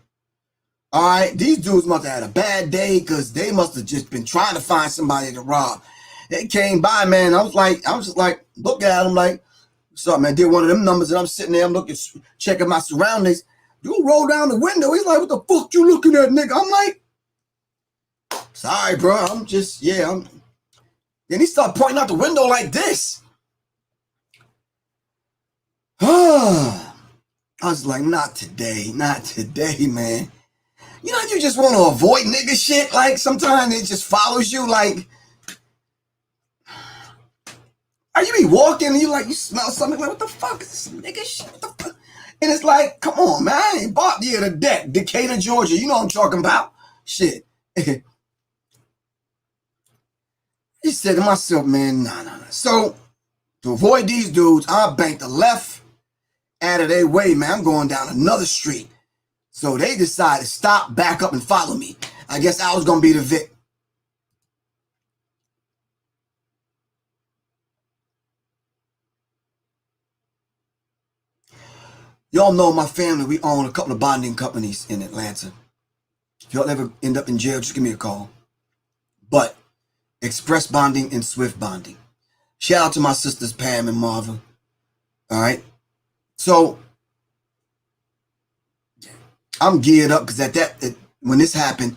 S2: All right. These dudes must have had a bad day because they must have just been trying to find somebody to rob. They came by, man. I was just like, look at them like, What's up, man? Did one of them numbers, and I'm sitting there, I'm looking, checking my surroundings. Dude roll down the window. He's like, what the fuck you looking at, nigga? I'm like, sorry, bro. I'm just, yeah. Then he started pointing out the window like this. I was like, not today, man. You know, you just want to avoid nigga shit. Like, sometimes it just follows you. Like, are you be walking and you like, you smell something like, what the fuck is this nigga shit? What the fuck? And it's like, come on, man. I ain't bought you the deck. Decatur, Georgia. You know what I'm talking about. Shit. He said to myself, man, no. So, to avoid these dudes, I banked the left out of their way, man. I'm going down another street. So they decided to stop, back up, and follow me. I guess I was going to be the vic. Y'all know my family, we own a couple of bonding companies in Atlanta. If y'all ever end up in jail, just give me a call. But Express Bonding and Swift Bonding. Shout out to my sisters, Pam and Marva. All right. So I'm geared up because when this happened,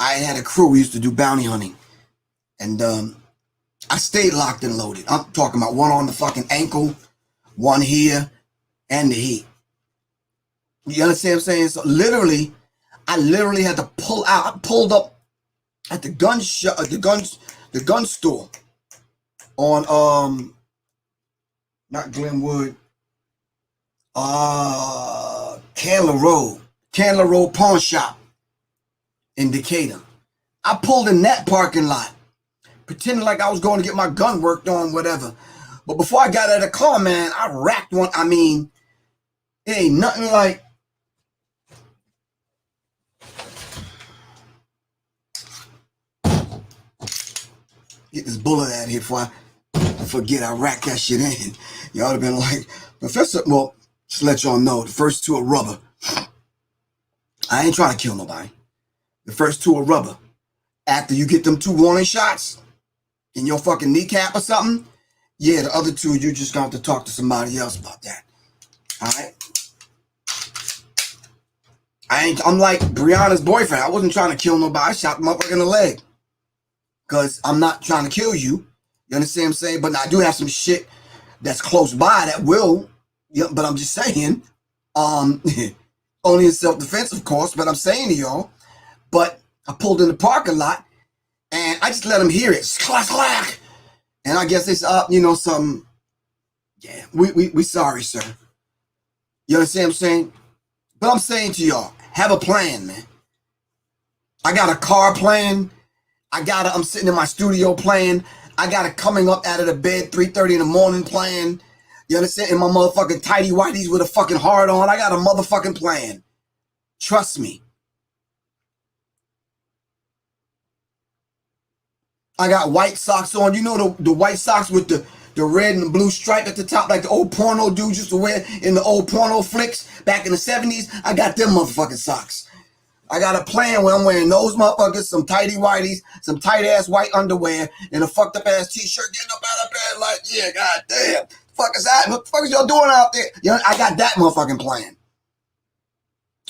S2: I had a crew. We used to do bounty hunting. And I stayed locked and loaded. I'm talking about one on the fucking ankle, one here, and the heat. You understand what I'm saying? So I literally had to pull out. I pulled up at the gun store on not Glenwood, Candler Road Pawn Shop in Decatur. I pulled in that parking lot, pretending like I was going to get my gun worked on, whatever. But before I got out of the car, man, I racked one. I mean, it ain't nothing like. Get this bullet out of here before I forget I racked that shit in. Y'all have been like, Professor, well, just let y'all know, the first two are rubber. I ain't trying to kill nobody. The first two are rubber. After you get them 2 warning shots in your fucking kneecap or something, yeah, the other 2, you just gonna have to talk to somebody else about that. All right? I'm like Breonna's boyfriend. I wasn't trying to kill nobody. I shot the motherfucker in the leg. Because I'm not trying to kill you. You understand what I'm saying? But I do have some shit that's close by that will. Yeah, but I'm just saying. Only in self-defense, of course. But I'm saying to y'all. But I pulled in the parking lot. And I just let them hear it. Clack, clack. And I guess it's something. Yeah, we sorry, sir. You understand what I'm saying? But I'm saying to y'all, have a plan, man. I got a car plan. I'm sitting in my studio playing. I got it coming up out of the bed 3:30 in the morning playing. You understand? In my motherfucking tighty whities with a fucking heart on. I got a motherfucking plan. Trust me. I got white socks on. You know the white socks with the red and blue stripe at the top like the old porno dudes used to wear in the old porno flicks back in the 70s? I got them motherfucking socks. I got a plan where I'm wearing those motherfuckers, some tighty whities, some tight ass white underwear, and a fucked up ass t-shirt, getting up out of bed like, yeah, goddamn, what the fuck is y'all doing out there? You know, I got that motherfucking plan.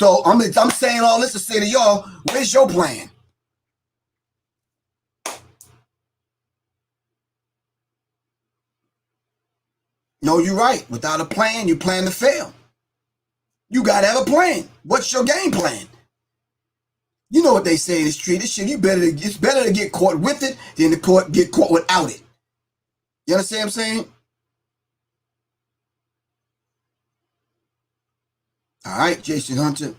S2: So I'm saying all this to say to y'all, where's your plan? No, you're right. Without a plan, you plan to fail. You gotta have a plan. What's your game plan? You know what they say in the street. This shit, it's better to get caught with it than to get caught without it. You understand what I'm saying? All right, Jason Hunter.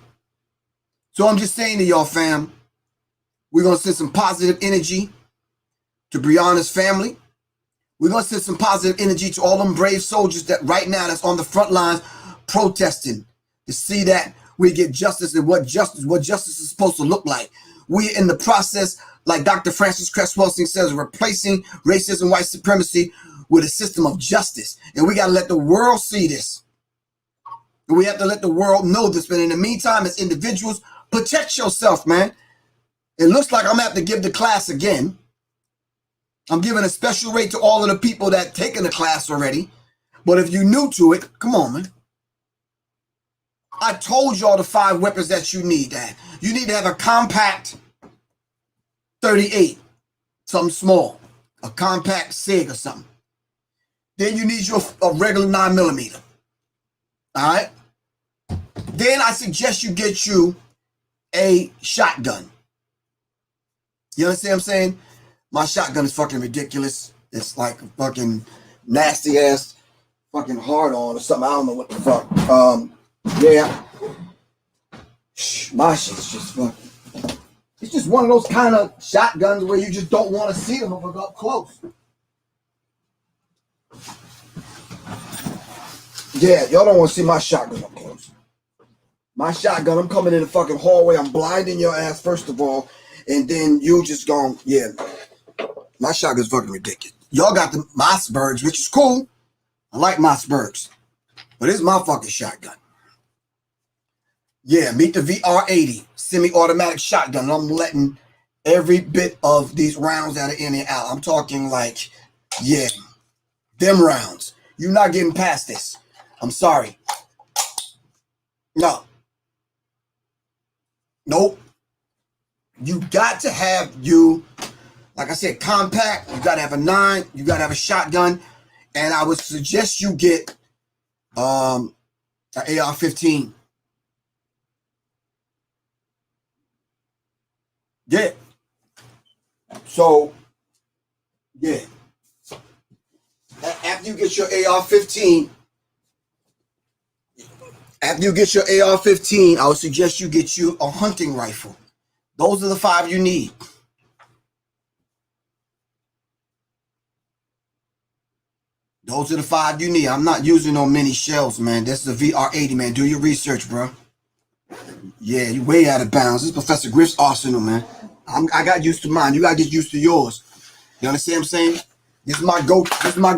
S2: So I'm just saying to y'all, fam, we're going to send some positive energy to Breonna's family. We're going to send some positive energy to all them brave soldiers that right now that's on the front lines protesting to see that we get justice and what justice is supposed to look like. We're in the process, like Dr. Francis Cresswell says, replacing racism, white supremacy with a system of justice. And we got to let the world see this. And we have to let the world know this. But in the meantime, as individuals, protect yourself, man. It looks like I'm going to have to give the class again. I'm giving a special rate to all of the people that taken the class already. But if you're new to it, come on, man. I told y'all the 5 weapons that you need. That you need to have a compact 38, something small, a compact SIG or something. Then you need your a regular 9mm. All right. Then I suggest you get you a shotgun. You understand what I'm saying? My shotgun is fucking ridiculous. It's like a fucking nasty ass fucking hard on or something. I don't know what the fuck. Yeah. My shit's just fucking. It's just one of those kind of shotguns where you just don't want to see them up close. Yeah, y'all don't want to see my shotgun up close. My shotgun, I'm coming in the fucking hallway. I'm blinding your ass, first of all. And then you just going, yeah. My shotgun's fucking ridiculous. Y'all got the Mossbergs, which is cool. I like Mossbergs. But it's my fucking shotgun. Yeah, meet the VR80 semi-automatic shotgun. I'm letting every bit of these rounds that are in and out. I'm talking like, yeah, them rounds. You're not getting past this. I'm sorry. No. Nope. You got to have like I said, compact. You got to have a 9. You got to have a shotgun. And I would suggest you get an AR-15. Yeah. So, yeah. After you get your AR-15, I would suggest you get you a hunting rifle. Those are the 5 you need. Those are the 5 you need. I'm not using no mini shells, man. This is a VR80, man. Do your research, bro. Yeah, you way out of bounds. This is Professor Griff's arsenal, man. I got used to mine. You gotta get used to yours. You understand what I'm saying? This is my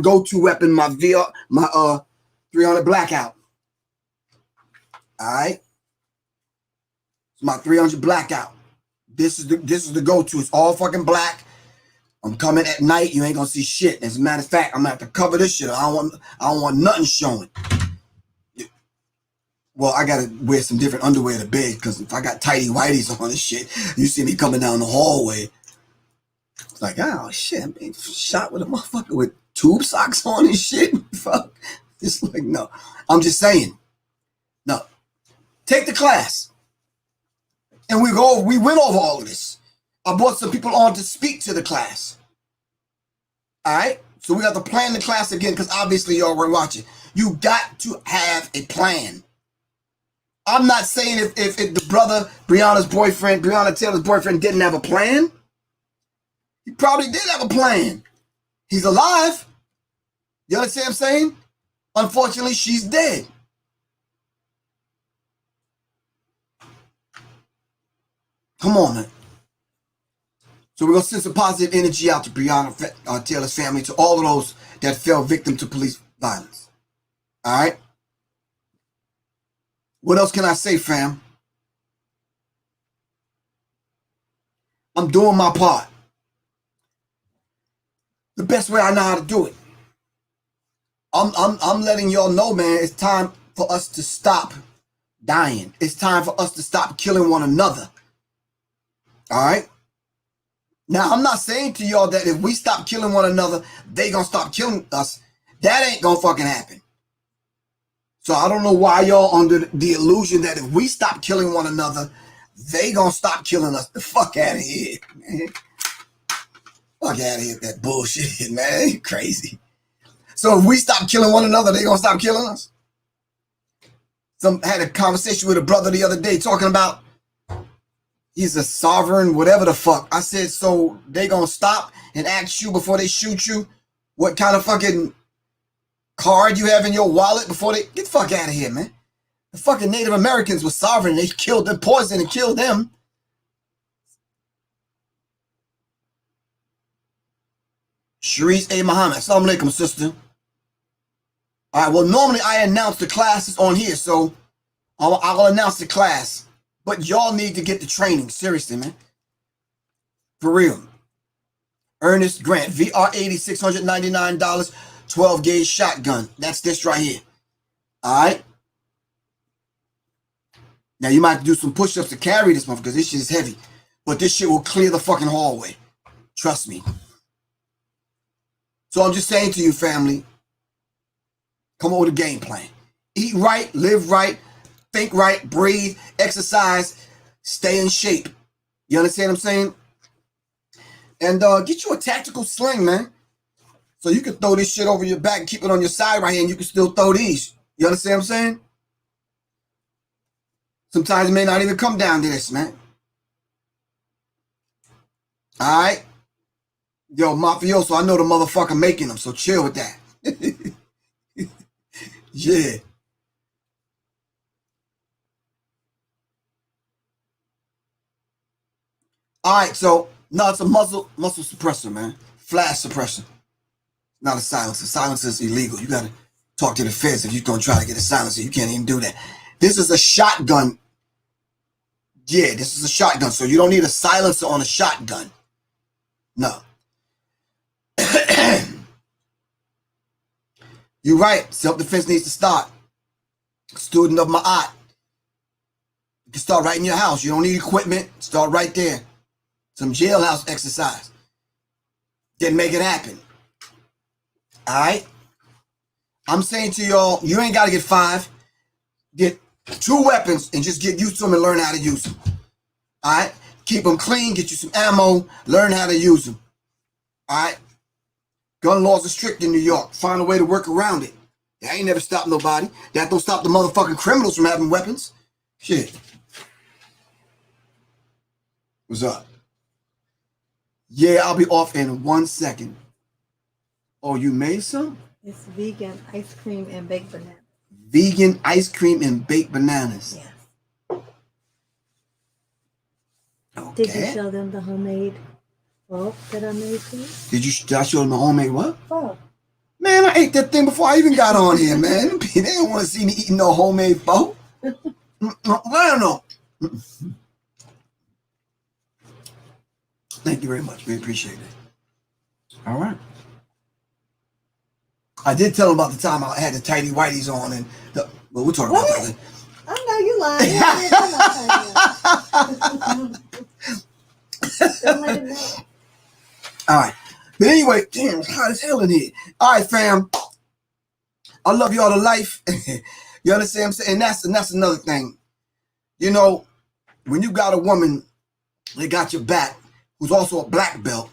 S2: go-to weapon, my 300 blackout. Alright? It's my 300 blackout. This is the go-to. It's all fucking black. I'm coming at night. You ain't gonna see shit. As a matter of fact, I'm gonna have to cover this shit. I don't want nothing showing. Well, I gotta wear some different underwear to bed because if I got tighty whities on this shit, you see me coming down the hallway. It's like, oh shit, I'm being shot with a motherfucker with tube socks on and shit. Fuck. It's like, no. I'm just saying. No. Take the class. And we went over all of this. I brought some people on to speak to the class. All right? So we got to plan the class again because obviously y'all were watching. You got to have a plan. I'm not saying if the brother, Breonna Taylor's boyfriend didn't have a plan. He probably did have a plan. He's alive. You understand what I'm saying? Unfortunately, she's dead. Come on, man. So we're going to send some positive energy out to Breonna Taylor's family, to all of those that fell victim to police violence. All right? What else can I say, fam? I'm doing my part. The best way I know how to do it. I'm letting y'all know, man, it's time for us to stop dying. It's time for us to stop killing one another. All right? Now, I'm not saying to y'all that if we stop killing one another, they gonna stop killing us. That ain't gonna fucking happen. So I don't know why y'all under the illusion that if we stop killing one another, they gonna stop killing us. The fuck out of here, man. Fuck out of here with that bullshit, man. You crazy. So if we stop killing one another, they gonna stop killing us? Had a conversation with a brother the other day talking about he's a sovereign, whatever the fuck. I said, so they gonna stop and ask you before they shoot you what kind of fucking card you have in your wallet before they... Get the fuck out of here, man. The fucking Native Americans were sovereign. They killed them, poisoned and killed them. Sharice A. Muhammad. Assalamu alaikum, sister. All right, well, normally I announce the classes on here, so I'll announce the class. But y'all need to get the training. Seriously, man. For real. Ernest Grant. VR80, $699. 12 gauge shotgun. That's this right here. All right. Now you might have to do some push-ups to carry this one because this shit is heavy. But this shit will clear the fucking hallway. Trust me. So I'm just saying to you, family, come up with a game plan. Eat right, live right, think right, breathe, exercise, stay in shape. You understand what I'm saying? And get you a tactical sling, man. So you can throw this shit over your back and keep it on your side right here and you can still throw these. You understand what I'm saying? Sometimes it may not even come down to this, man. All right? Yo, mafioso, I know the motherfucker making them, so chill with that. Yeah. All right, so no, it's a muzzle suppressor, man. Flash suppressor. Not a silencer. Silencer is illegal. You got to talk to the feds if you're going to try to get a silencer. You can't even do that. This is a shotgun. Yeah, this is a shotgun, so you don't need a silencer on a shotgun. No. You're right. Self-defense needs to start. Student of Ma'at. You can start right in your house. You don't need equipment. Start right there. Some jailhouse exercise. Then make it happen. All right? I'm saying to y'all, you ain't got to get 5. Get 2 weapons and just get used to them and learn how to use them. All right? Keep them clean. Get you some ammo. Learn how to use them. All right? Gun laws are strict in New York. Find a way to work around it. That ain't never stopped nobody. That don't stop the motherfucking criminals from having weapons. Shit. What's up? Yeah, I'll be off in 1 second. Oh, you made some?
S9: It's vegan ice cream and baked bananas.
S2: Vegan ice cream and baked bananas.
S9: Yes.
S2: Okay.
S9: Did you show them the homemade pho that I made for you?
S2: Did I show them the homemade what?
S9: Pho.
S2: Man, I ate that thing before I even got on here, man. They don't want to see me eating no homemade pho. I don't know. Thank you very much. We appreciate it. All right. I did tell them about the time I had the tighty whities on, and well, we'll talk about that.
S9: I know you lying. Don't let it know.
S2: All right. But anyway, damn, it's hot as hell in here. All right, fam. I love y'all to life. You understand what I'm saying? And that's another thing. You know, when you got a woman that got your back, who's also a black belt,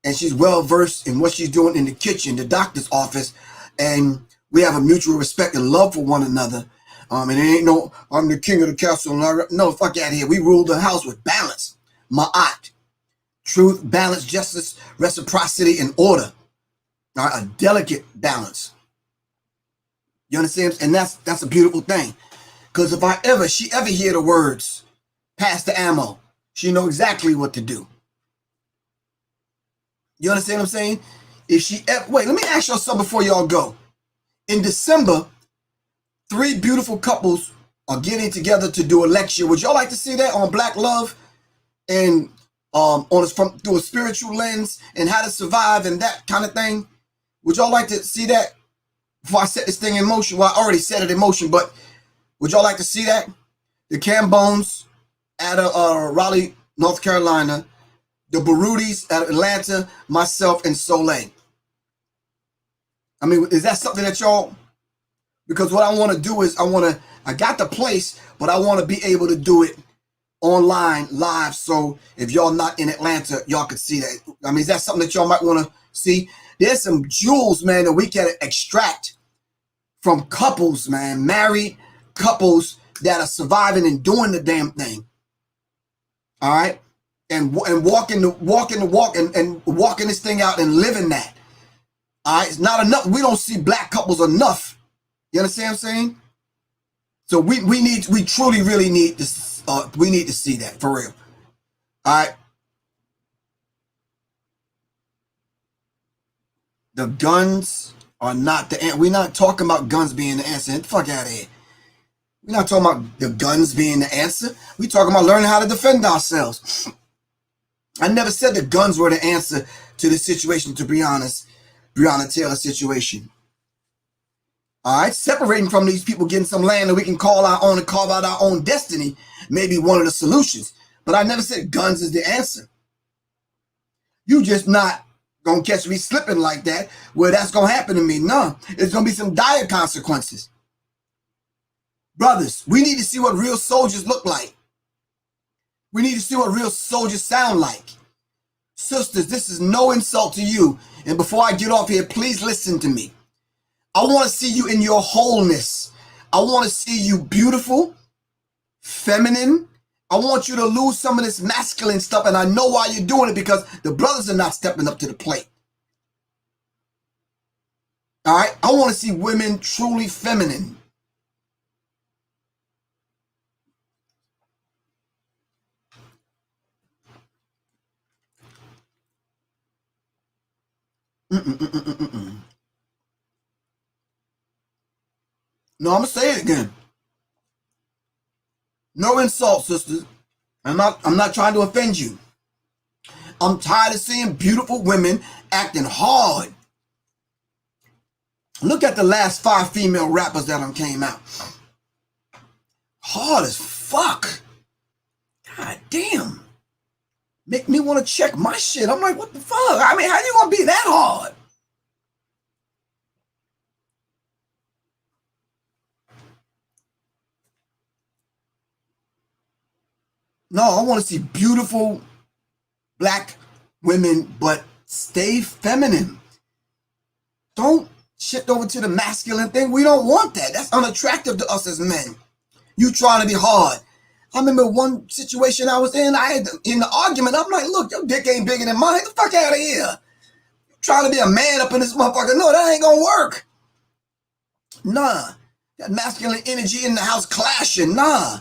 S2: and she's well versed in what she's doing in the kitchen, the doctor's office, and we have a mutual respect and love for one another. And it ain't no, I'm the king of the castle. No, fuck out of here. We rule the house with balance. Ma'at. Truth, balance, justice, reciprocity, and order. All right, a delicate balance. You understand? And that's a beautiful thing. Because if she ever hear the words, pass the ammo, she know exactly what to do. You understand what I'm saying? If she ever, wait, let me ask y'all something before y'all go. In December, 3 beautiful couples are getting together to do a lecture. Would y'all like to see that on Black Love and through a spiritual lens and how to survive and that kind of thing? Would y'all like to see that before I set this thing in motion? Well, I already set it in motion, but would y'all like to see that? The Cambones out of Raleigh, North Carolina, the Barudis out of Atlanta, myself, and Soleil. I mean, is that something that y'all, because what I want to do is I got the place, but I want to be able to do it online, live, so if y'all not in Atlanta, y'all could see that. I mean, is that something that y'all might want to see? There's some jewels, man, that we can extract from couples, man, married couples that are surviving and doing the damn thing. All right? And walking the walk and walking this thing out and living that. All right? It's not enough. We don't see black couples enough. You understand what I'm saying? So we truly really need this. We need to see that for real. All right. The guns are not the answer. We're not talking about guns being the answer. Get the fuck out of here. We're not talking about the guns being the answer. We're talking about learning how to defend ourselves. I never said the guns were the answer to the situation, to be honest. Breonna Taylor situation. All right, separating from these people, getting some land that we can call our own and carve out our own destiny may be one of the solutions. But I never said guns is the answer. You just not gonna catch me slipping like that, where that's gonna happen to me. No, it's gonna be some dire consequences. Brothers, we need to see what real soldiers look like. We need to see what real soldiers sound like. Sisters, this is no insult to you. And before I get off here, please listen to me. I want to see you in your wholeness. I want to see you beautiful, feminine. I want you to lose some of this masculine stuff, and I know why you're doing it, because the brothers are not stepping up to the plate. All right? I want to see women truly feminine. No, I'm going to say it again. No insult, sisters. I'm not trying to offend you. I'm tired of seeing beautiful women acting hard. Look at the last 5 female rappers that done came out. Hard as fuck. God damn. Make me want to check my shit. I'm like, what the fuck? I mean, how you gonna be that hard? No, I want to see beautiful black women, but stay feminine. Don't shift over to the masculine thing. We don't want that. That's unattractive to us as men. You trying to be hard. I remember one situation I was in. I had in the argument. I'm like, look, your dick ain't bigger than mine. Get the fuck out of here. You're trying to be a man up in this motherfucker. No, that ain't gonna work. Nah. That masculine energy in the house clashing. Nah.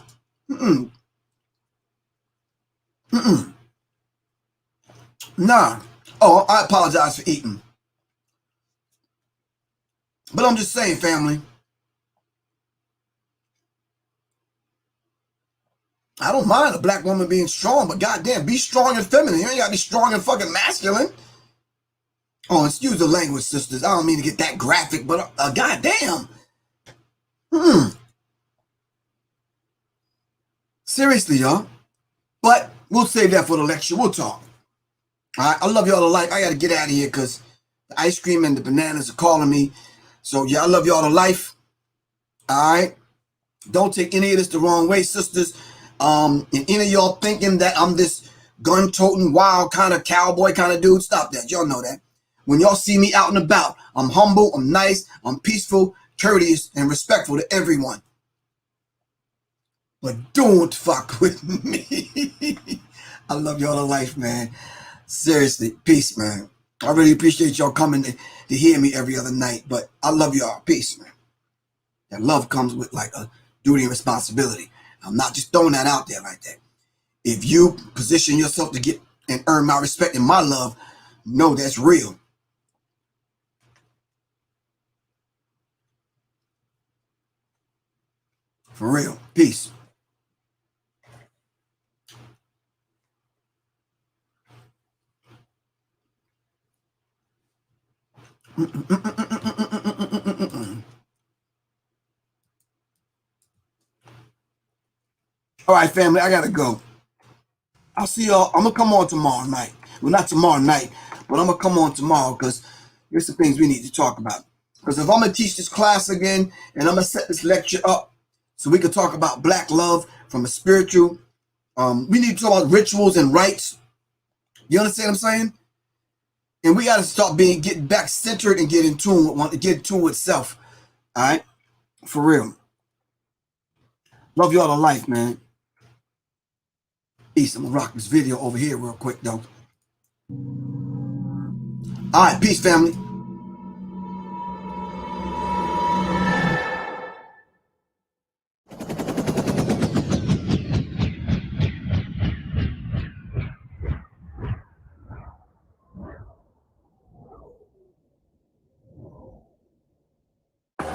S2: Nah. Oh, I apologize for eating. But I'm just saying, family. I don't mind a black woman being strong, but goddamn, be strong and feminine. You ain't gotta be strong and fucking masculine. Oh, excuse the language, sisters. I don't mean to get that graphic, but goddamn. Seriously, y'all. But we'll save that for the lecture. We'll talk. All right, I love y'all to life. I gotta get out of here because the ice cream and the bananas are calling me. So yeah, I love y'all to life. All right. Don't take any of this the wrong way, sisters. And any of y'all thinking that I'm this gun-toting, wild kind of cowboy kind of dude, stop that. Y'all know that. When y'all see me out and about, I'm humble, I'm nice, I'm peaceful, courteous, and respectful to everyone. But don't fuck with me. I love y'all to life, man. Seriously, peace, man. I really appreciate y'all coming to hear me every other night, but I love y'all. Peace, man. That love comes with like a duty and responsibility. I'm not just throwing that out there like that. If you position yourself to get and earn my respect and my love, know that's real. For real. Peace. All right, family, I gotta go. I'll see y'all. I'm gonna come on tomorrow night. Well, not tomorrow night, but I'm gonna come on tomorrow because here's the things we need to talk about. Because if I'm gonna teach this class again and I'm gonna set this lecture up so we can talk about black love from a spiritual, we need to talk about rituals and rites. You understand what I'm saying? And we gotta start getting back centered and get in tune with self. All right, for real. Love y'all to life, man. Peace. I'm gonna rock this video over here real quick, though. All right, peace, family.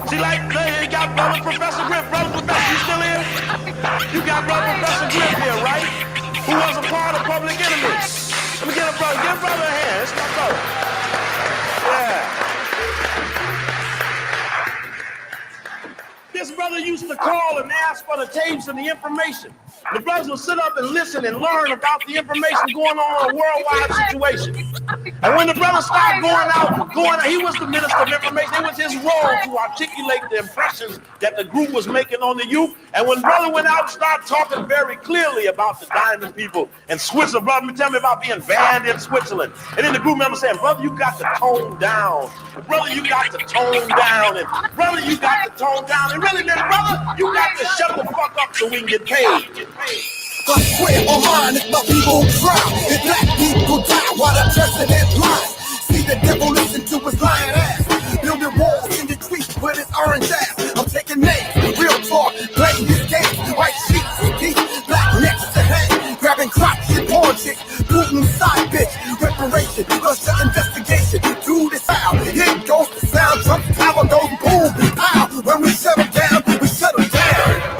S10: See, like, you got brother Professor Griff. Brother Professor, you still here? You got brother Professor Griff here, right? Who was a part of Public Enemy. Let me get a brother. Give brother a hand. It's my brother. Yeah. this brother used to call and ask for the tapes and the information. The brothers would sit up and listen and learn about the information going on in a worldwide situation. And when the brother started going out, he was the minister of information. It was his role to articulate the impressions that the group was making on the youth. And when brother went out and started talking very clearly about the diamond people and Switzerland, brother, tell me about being banned in Switzerland. And then the group member saying, brother, you got to tone down. Brother, you got to tone down. And brother, you got to tone down. And really, then, brother, you got to shut the fuck up so we can get paid.
S11: I swear on mine, if my people cry, if black people die while the president lies. See the devil listen to his lying ass. Building walls in the streets with his orange ass. I'm taking names, real talk, playing this game. White sheets, deep, black necks to hang. Grabbing crops and porn chicks, Putin side bitch. Reparation, Russia investigation. Do this how? Here goes the sound, Trump tower goes boom, pow. When we shut them down, we shut them down.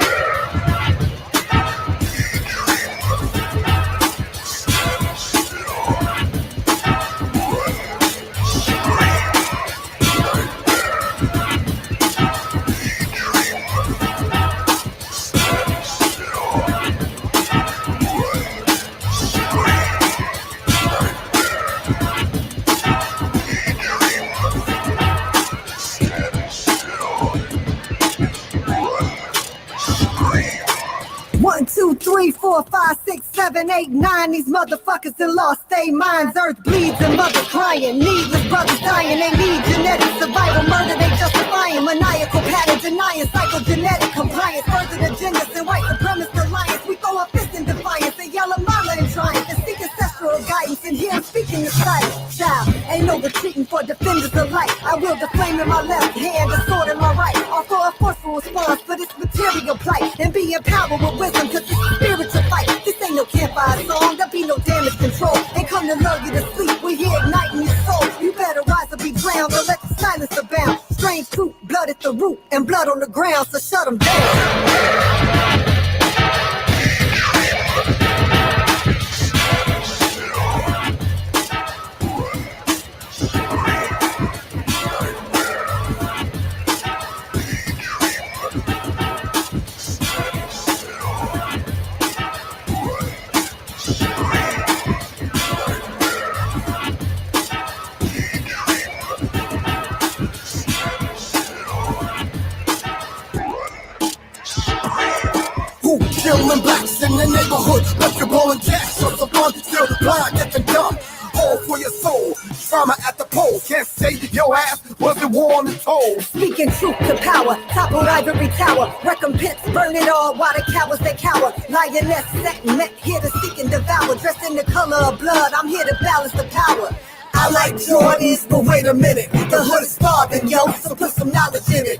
S12: 3, 4, 5, 6, 7, 8, 9. These motherfuckers done lost their minds. Earth bleeds and mothers crying. Needless brothers dying. They need genetic survival. Murder they justifying. Maniacal pattern denying. Psychogenetic compliance. Further agendas and white supremacist alliance. We throw our fists in defiance. They yell a mama in triumph. And seek ancestral guidance. And here I'm speaking the silence. Child, ain't no retreating for defenders of light. I wield the flame in my left hand. The sword in my right. Offer a forceful response for this material plight. And be empowered with wisdom. Cause this is spiritual fight. This ain't no campfire song. There'll be no damage control. Ain't come to lull you to sleep. We here igniting your soul. You better rise or be drowned. Or let the silence abound. Strange fruit, blood at the root. And blood on the ground. So shut them down. Killing blacks in the neighborhood, basketball and gas, shots of blood, still the blind, get the dumb. All for your soul, trauma at the pole. Can't say your ass wasn't worn and told. Speaking truth to power, toppled ivory tower. Recompense, burn it all while the cowards they cower. Lioness set and met, here to seek and devour. Dressed in the color of blood, I'm here to balance the power. I like Jordans, but wait a minute, the hood is starving, yo, so put some knowledge in it.